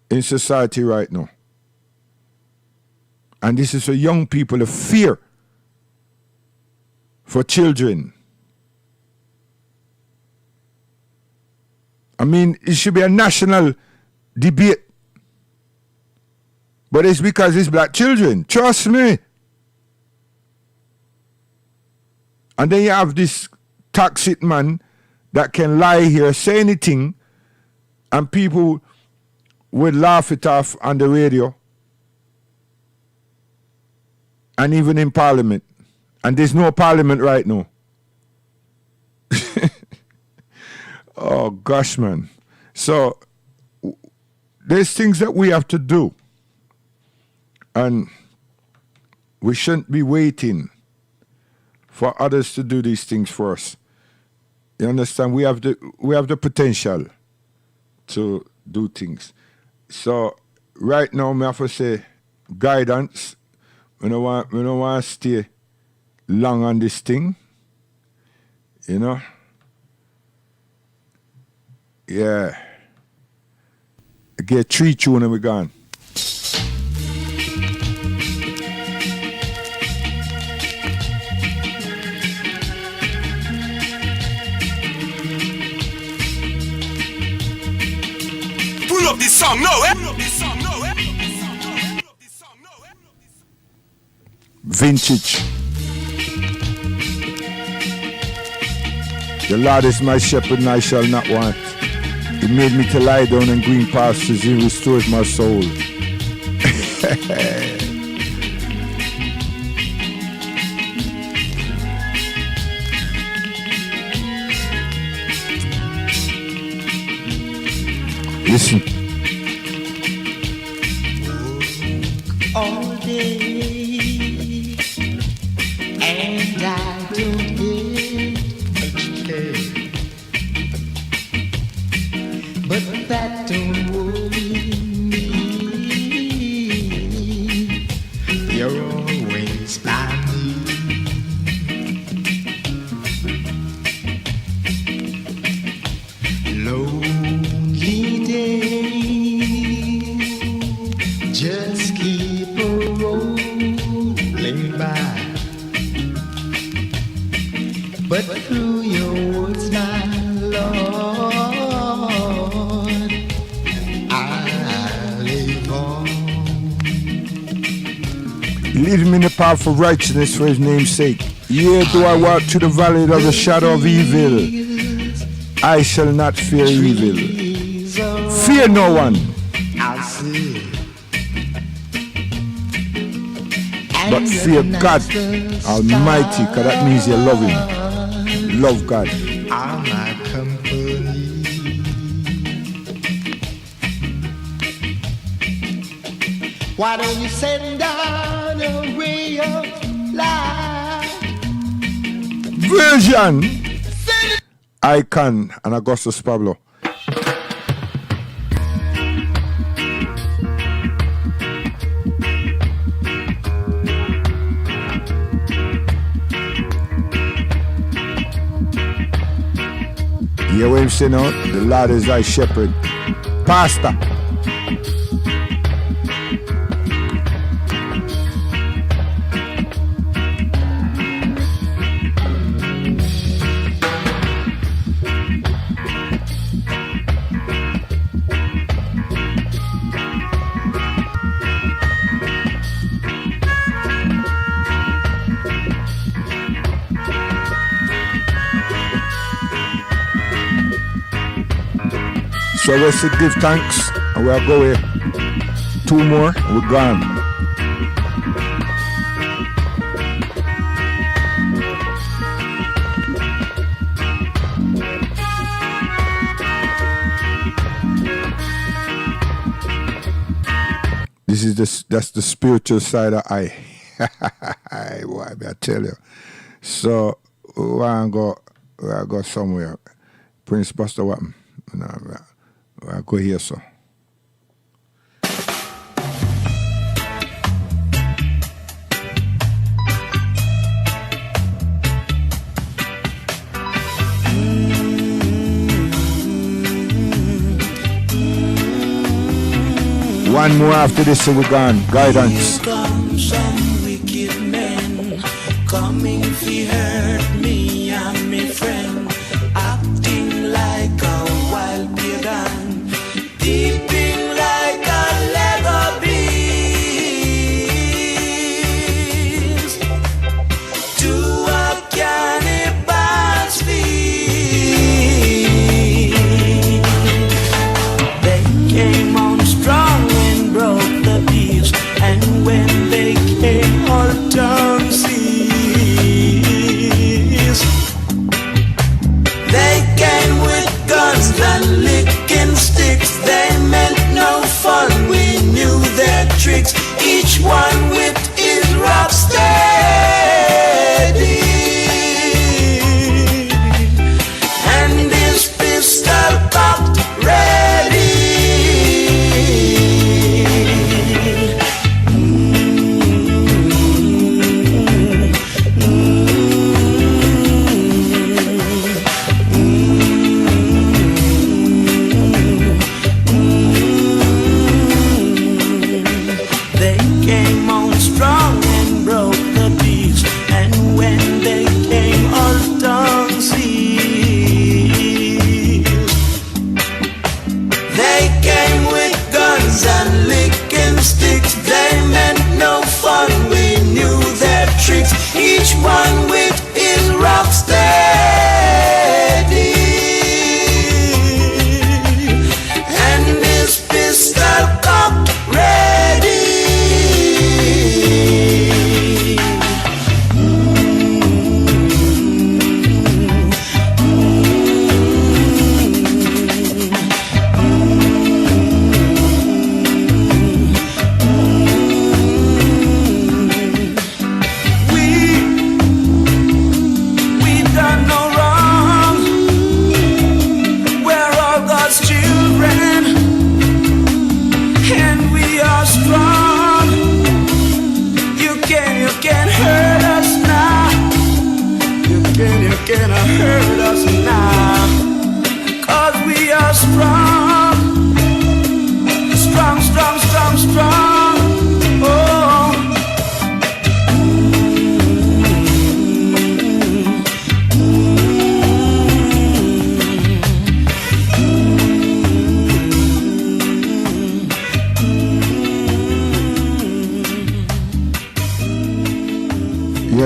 in society right now. And this is for young people, a fear for children. I mean, it should be a national debate. But it's because it's black children. Trust me. And then you have this toxic man that can lie here, say anything, and people would laugh it off on the radio and even in parliament. And there's no parliament right now. Oh, gosh, man. So there's things that we have to do. And we shouldn't be waiting for others to do these things for us. You understand? We have the potential to do things. So right now, I have to say guidance. We don't want to stay long on this thing. You know? Yeah. Get 3 tune and we're gone. Pull up this song now, eh? Vintage. The Lord is my shepherd and I shall not want. He made me to lie down in green pastures. He restores my soul. Listen. All day, and I don't get but that don't worry me. You're always by me. through your woods, my Lord, I live on. Lead me in the path of righteousness for his name's sake. Yea, though I walk through the valley of the shadow of evil, I shall not fear evil. Fear no one. But fear God Almighty, because that means you love him. Love God. All my company. Why don't you send down a ray of light? Version Icon and Augustus Pablo. Hear what him say now? The Lord is thy shepherd. Pastor. So let's give thanks and we'll go here. 2 more, we're gone. That's the spiritual side of I. Boy, I tell you. So I go somewhere. Prince Buster Wappen. I go here, so. One more after this, so we're gone. Guidance. Come some wicked men coming to hurt me and my friend, acting like a wild pagan, peeping like a Lego beast to a cannibal's feast. They came on strong and broke the peace, and when they came all down sea,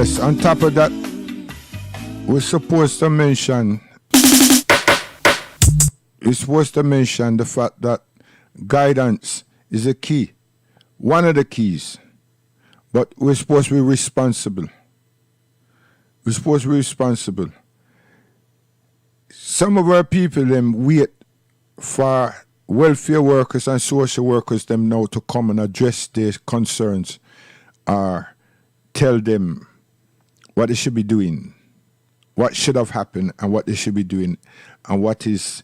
Yes, on top of that, we're supposed to mention the fact that guidance is a key, one of the keys, but we're supposed to be responsible. We're supposed to be responsible. Some of our people them wait for welfare workers and social workers them now to come and address their concerns or tell them what they should be doing, what should have happened and what they should be doing and what is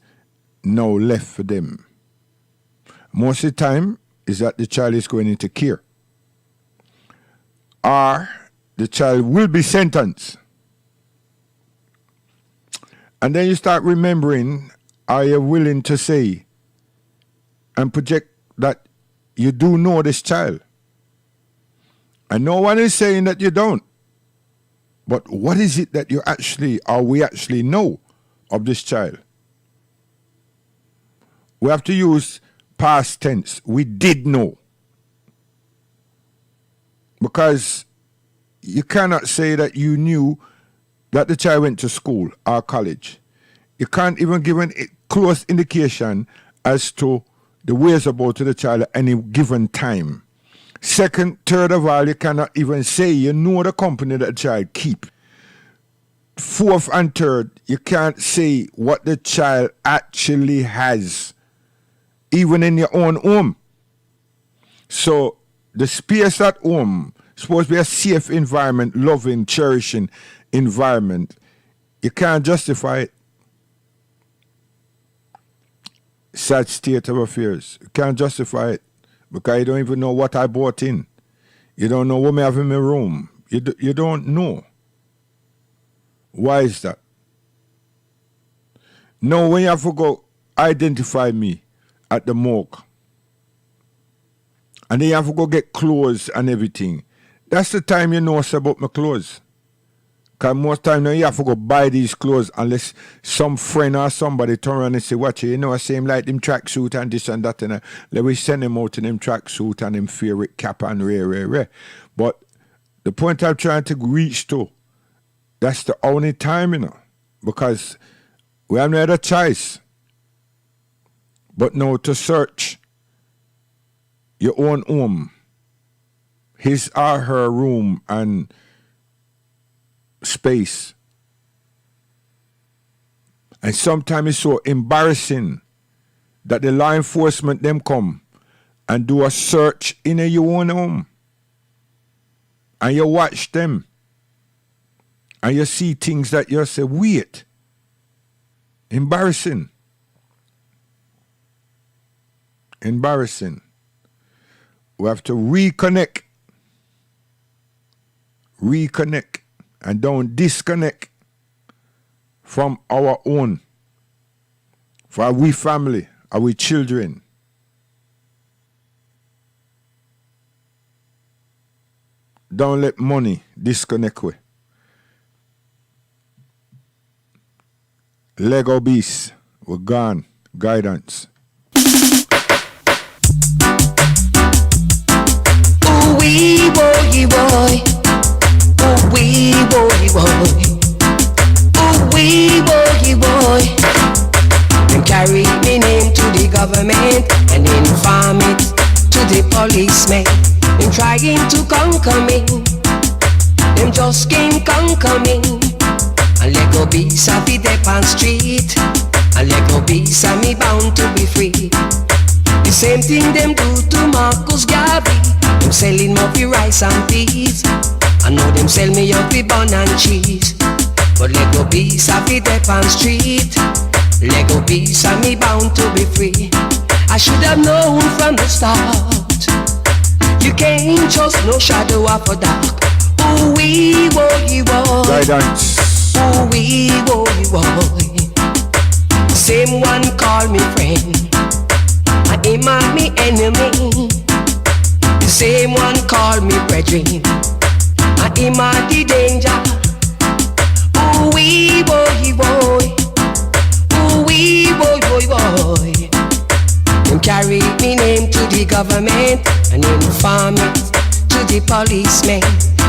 now left for them. Most of the time is that the child is going into care or the child will be sentenced. And then you start remembering, are you willing to say and project that you do know this child? And no one is saying that you don't. But what is it that you actually, or we actually know of this child? We have to use past tense. We did know. Because you cannot say that you knew that the child went to school or college. You can't even give a close indication as to the whereabouts of the child at any given time. Second, third of all, you cannot even say you know the company that the child keep. Fourth and third, you can't say what the child actually has, even in your own home. So the space at home is supposed to be a safe environment, loving, cherishing environment. You can't justify it. Sad state of affairs. You can't justify it because you don't even know what I bought in. You don't know what I have in my room. You don't know. Why is that? No, when you have to go identify me at the morgue and then you have to go get clothes and everything, that's the time you know about my clothes. Because most time now you have to go buy these clothes unless some friend or somebody turn around and say, watch it, you know, same like them tracksuit and this and that. And let me send them out in them tracksuit and them favorite cap and rare. But the point I'm trying to reach to, that's the only time, you know, because we have no other choice but now to search your own home, his or her room and space. And sometimes it's so embarrassing that the law enforcement them come and do a search in your own home and you watch them and you see things that you say, wait, embarrassing. We have to reconnect and don't disconnect from our own, for our family, our children. Don't let money disconnect with. Lego Beast, we're gone. Guidance. Ooh wee boy boy. Ooh wee boy boy. Ooh wee boy boy. Them carry me name to the government and inform it to the policemen. Them trying to conquer me. Them just can't conquer me. And Lego Beast a be there on street. And Lego Beast a me bound to be free. The same thing them do to Marcus Garvey. Them selling Murphy rice and peas. I know them sell me up with bun and cheese. But Lego Beast a be there on street. Lego Beast a me bound to be free. I should have known from the start. You can't trust no shadow of a dark. Ooh wee woy woy. Guidance. Ooh wee woy woy. Same one call me friend. And him and me enemy. The same one call me brethren. And him and the danger. Ooh wee woy woy. Ooh wee woy woy woy. Them carry me name to the government and inform it to the policemen.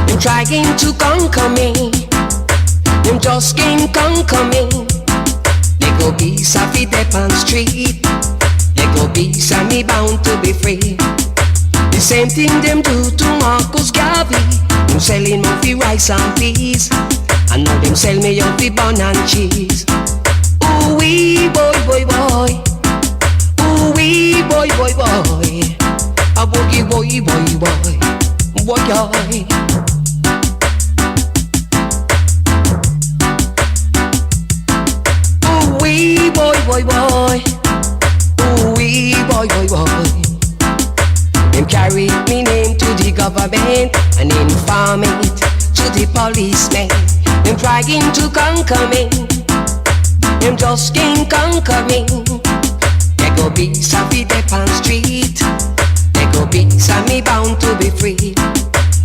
Them trying to conquer me. Them just can't conquer me. They go be sappy dep on street. They go be Sammy bound to be free. The same thing them do to Marcus Garvey. Them selling out the rice and peas. And now them sell me out the bun and cheese. Ooh wee boy boy boy. Ooh wee boy boy boy. A boogie boy boy boy. Boy boy. Ooh wee boy boy boy. Ooh wee boy boy boy. Them carry me name to the government and inform it to the policemen. Them trying to conquer me. Them just can't conquer me. They go be Sappy Dep on street. They go be Sammy bound to be free.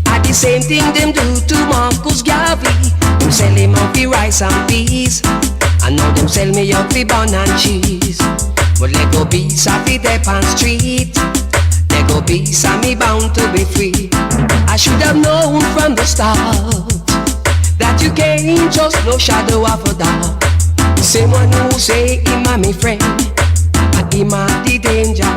At the same thing them do to Marcus Garvey. Them sell him out the rice and peas. And now them sell me out the bun and cheese. But they go be Sappy Dep on street. They go be Sammy bound to be free. I should have known from the start that you can't just no shadow of a doubt. The same one who say him a me friend, and him a the danger.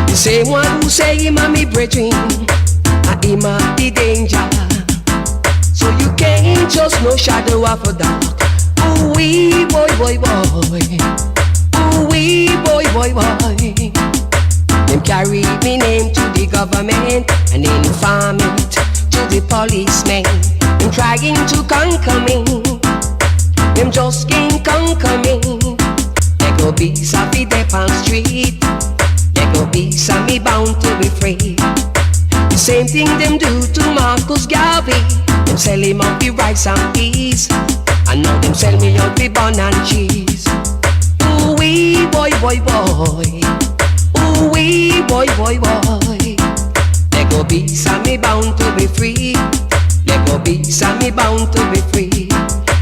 The same one who say him a me brethren, and him a the danger. So you can't just no shadow of a doubt. Ooh wee boy boy boy. Ooh wee boy boy boy. Them carry me name to the government and inform it to the policemen. Them trying to conquer me. Them just can't conquer me. They go be Sappy Dep on street. They go be Sammy bound to be free. The same thing them do to Marcus Garvey. Them sell him out the rice and peas. And now them sell me out the bun and cheese. Ooh wee boy boy boy. Ooh wee boy boy boy. They go be Sammy bound to be free. They go be Sammy bound to be free.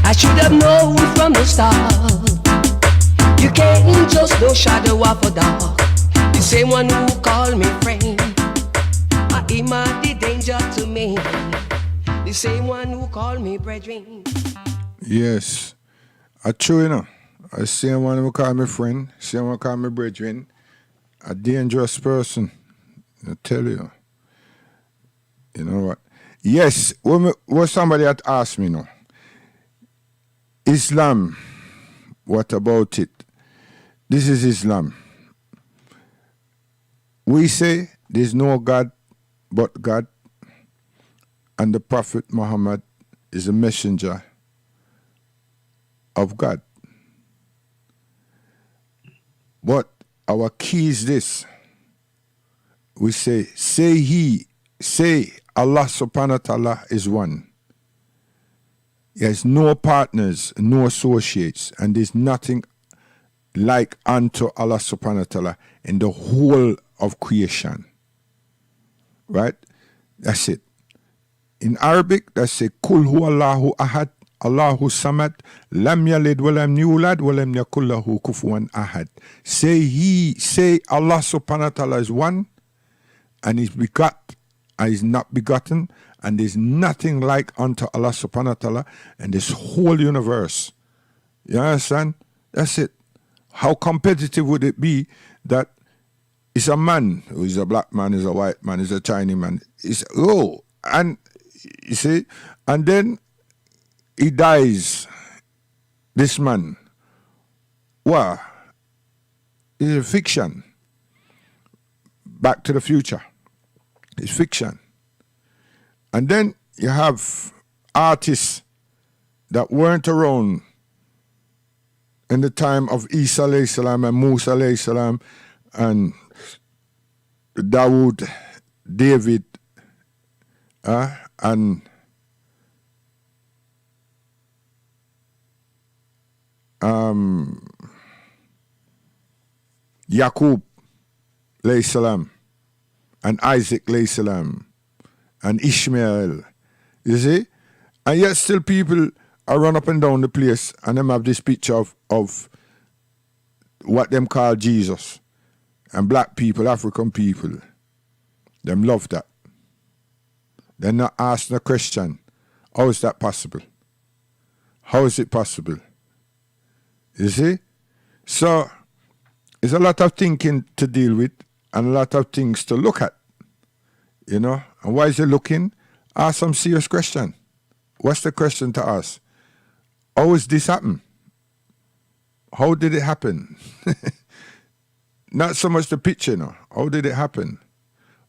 I should have known from the start. You can't just no shadow of a doubt. The same one who called me friend, him a the danger to me. The same one who called me brethren. Yes. I true, you know. I same one who call me friend, same one who call me brethren. A dangerous person. I tell you. You know what? Yes, what somebody had asked me now. Islam, what about it? This is Islam. We say there's no God but God, and the Prophet Muhammad is a messenger of God. But our key is this. We say Allah subhanahu wa ta'ala is one. He has no partners, no associates, and there's nothing like unto Allah subhanahu wa ta'ala in the whole of creation. Right? That's it. In Arabic, that's it. Kul hu Allahu ahad, Allahu samad, lam yalid walam yulad, walam yakul lahu kufuwan ahad. Say Allah subhanahu wa ta'ala is one, and he's begot, and he's not begotten, and there's nothing like unto Allah subhanahu wa ta'ala in this whole universe. You understand? That's it. How competitive would it be that it's a man, who is a black man, is a white man, is a Chinese man. And you see, and then he dies, this man. Well, it's a fiction. Back to the Future. It's fiction. And then you have artists that weren't around in the time of Isa alayhi salam and Musa alayhi salam and Dawood, David, and Yaqub alayhi salam and Isaac alayhi salam and Ishmael, you see? And yet still people are run up and down the place and them have this picture of what them call Jesus. And black people, African people, them love that. They're not asking a question. How is that possible? How is it possible? You see? So, it's a lot of thinking to deal with and a lot of things to look at. You know? And why is it looking? Ask some serious question. What's the question to ask? How is this happen? How did it happen? Not so much the picture, no. How did it happen?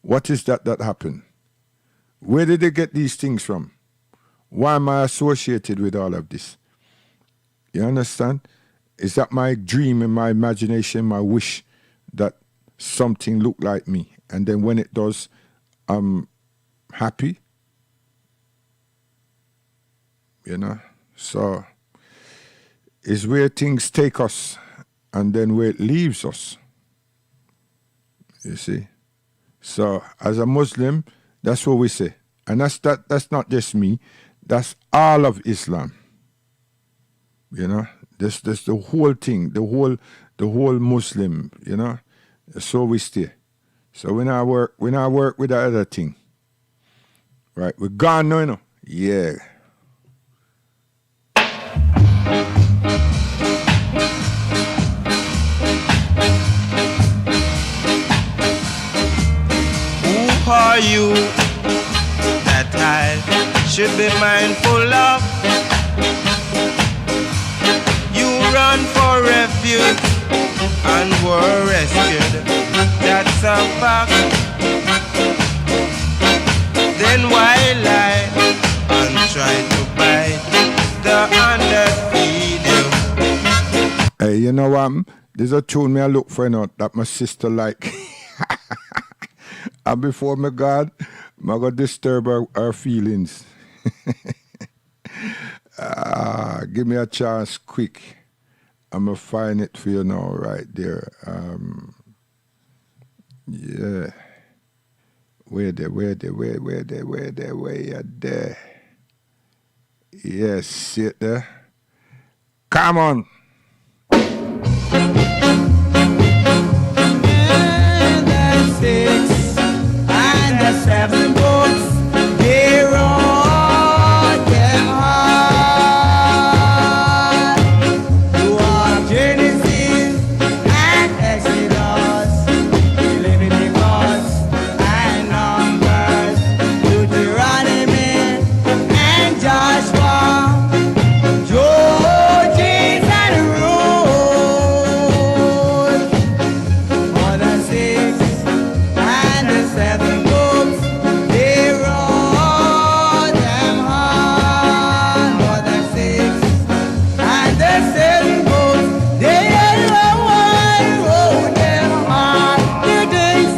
What is that happened? Where did they get these things from? Why am I associated with all of this? You understand? Is that my dream and my imagination, my wish that something look like me? And then when it does, I'm happy? You know? So, it's where things take us and then where it leaves us. You see? So, as a Muslim, that's what we say. And that's not just me. That's all of Islam. You know? That's the whole thing, the whole Muslim, you know? So we stay. So when I work with the other thing, right? We're gone now, you know? Yeah. Who are you that I should be mindful of? You run for refuge and were rescued. That's a fact. Then why lie and try to bite the underfeed you? Hey, you know what? There's a tune me I look for, you know, that my sister like. And before my God, I'm going to disturb her feelings. Give me a chance quick. I'm going to find it for you now right there. Yeah. Where there? Yes, sit there. Come on. And the 6 and the 7 books, they wrote them hard. You are Genesis and Exodus, Leviticus and Numbers, Deuteronomy and Joshua, Judges and Ruth. For the 6 and the 7 books, they wrote them hard. For the 6 and the 7 books, they wrote them hard. The days.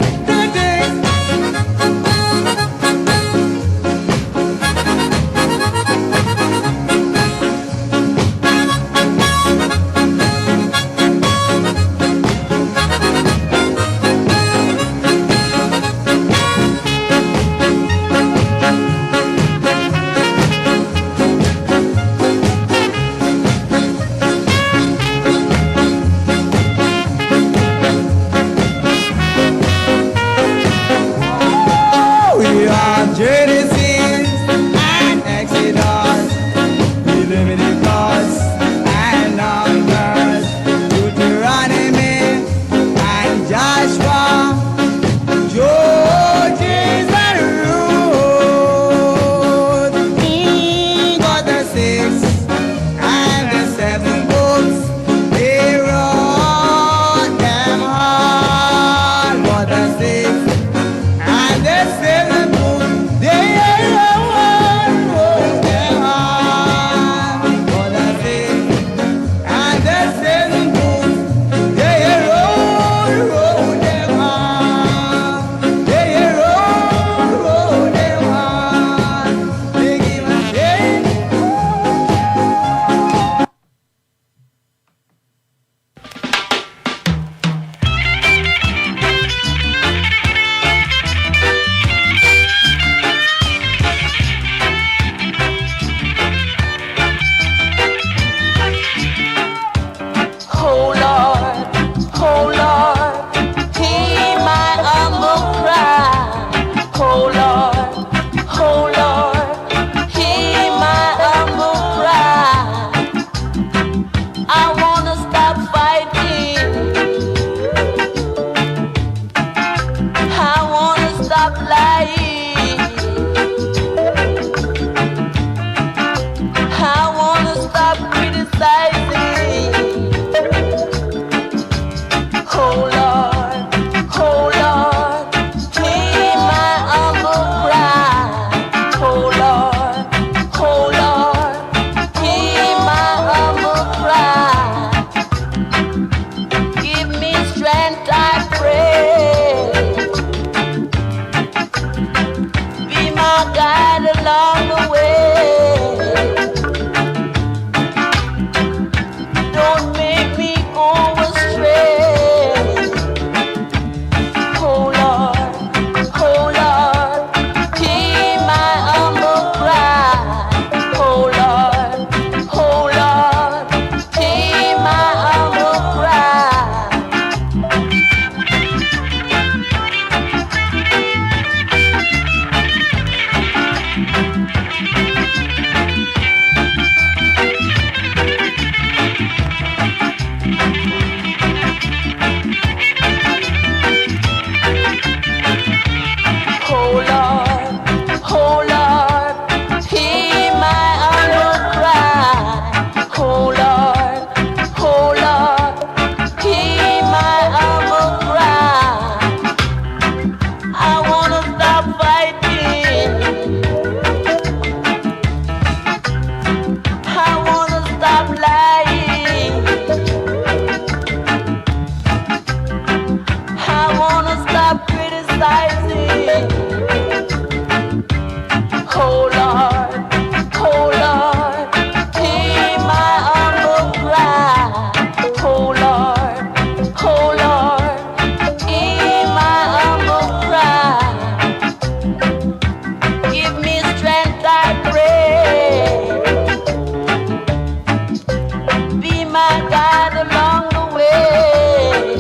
my guide along the way.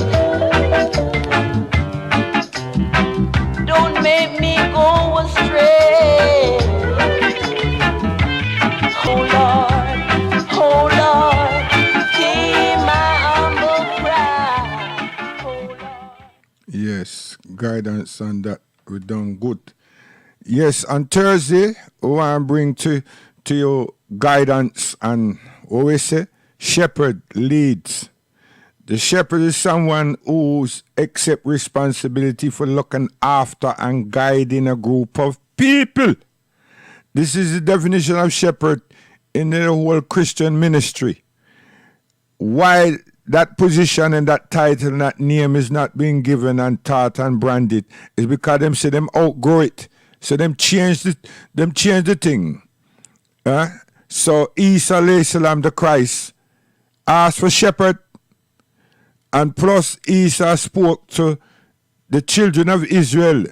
Don't make me go astray. Oh Lord, hear my humble cry. Oh Lord. Yes, guidance on that. We done good. Yes, on Thursday, we want to bring to you guidance and what we say, shepherd leads. The shepherd is someone who's accept responsibility for looking after and guiding a group of people. This is the definition of shepherd in the whole Christian ministry. Why that position and that title and that name is not being given and taught and branded is because them say them outgrow it. So them change the thing. So Isa alayhi salam, the Christ, asked for shepherd, and plus Isa spoke to the children of Israel,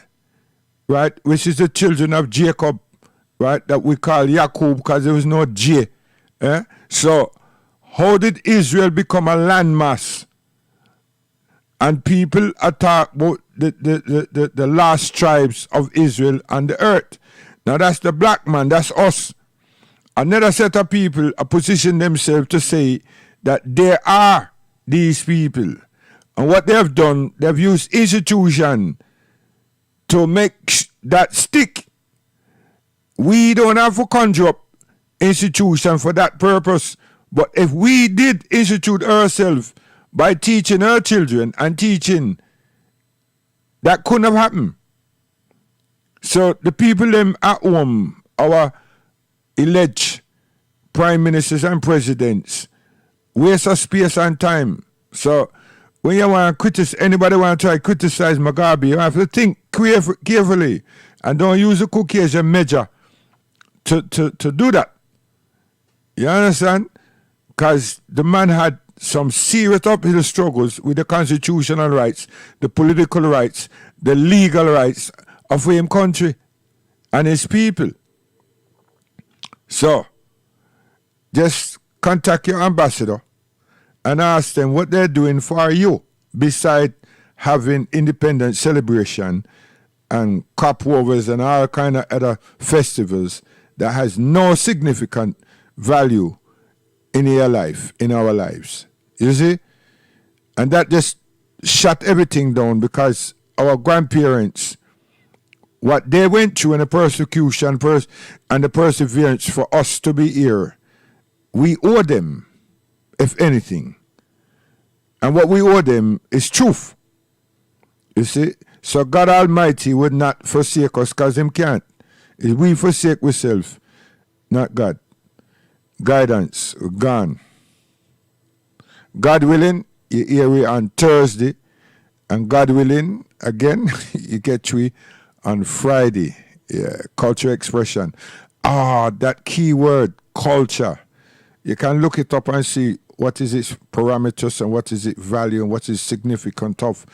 right, which is the children of Jacob, right, that we call Jacob because there was no J. So how did Israel become a landmass? And people attack about the last tribes of Israel on the earth. Now that's the black man, that's us. Another set of people position themselves to say that there are these people. And what they have done, they've used institution to make that stick. We don't have to conjure up institution for that purpose. But if we did institute ourselves by teaching our children and teaching, that couldn't have happened. So the people them at home, our elect prime ministers and presidents, waste of space and time. So when you want to criticize, anybody want to try to criticize Mugabe, you have to think carefully and don't use the cookie as a measure to do that. You understand? Because the man had some serious uphill struggles with the constitutional rights, the political rights, the legal rights of his country and his people. So, just contact your ambassador and ask them what they're doing for you beside having independence celebration and cop overs and all kind of other festivals that has no significant value in your life, in our lives. You see? And that just shut everything down because our grandparents, what they went through in the persecution and the perseverance for us to be here, we owe them, if anything. And what we owe them is truth. You see? So God Almighty would not forsake us because Him can't. If we forsake ourselves, not God. Guidance, gone. God willing, you hear we on Thursday. And God willing, again, you get we on Friday. Yeah, culture expression. That key word, culture. You can look it up and see what is its parameters and what is its value and what is significant of.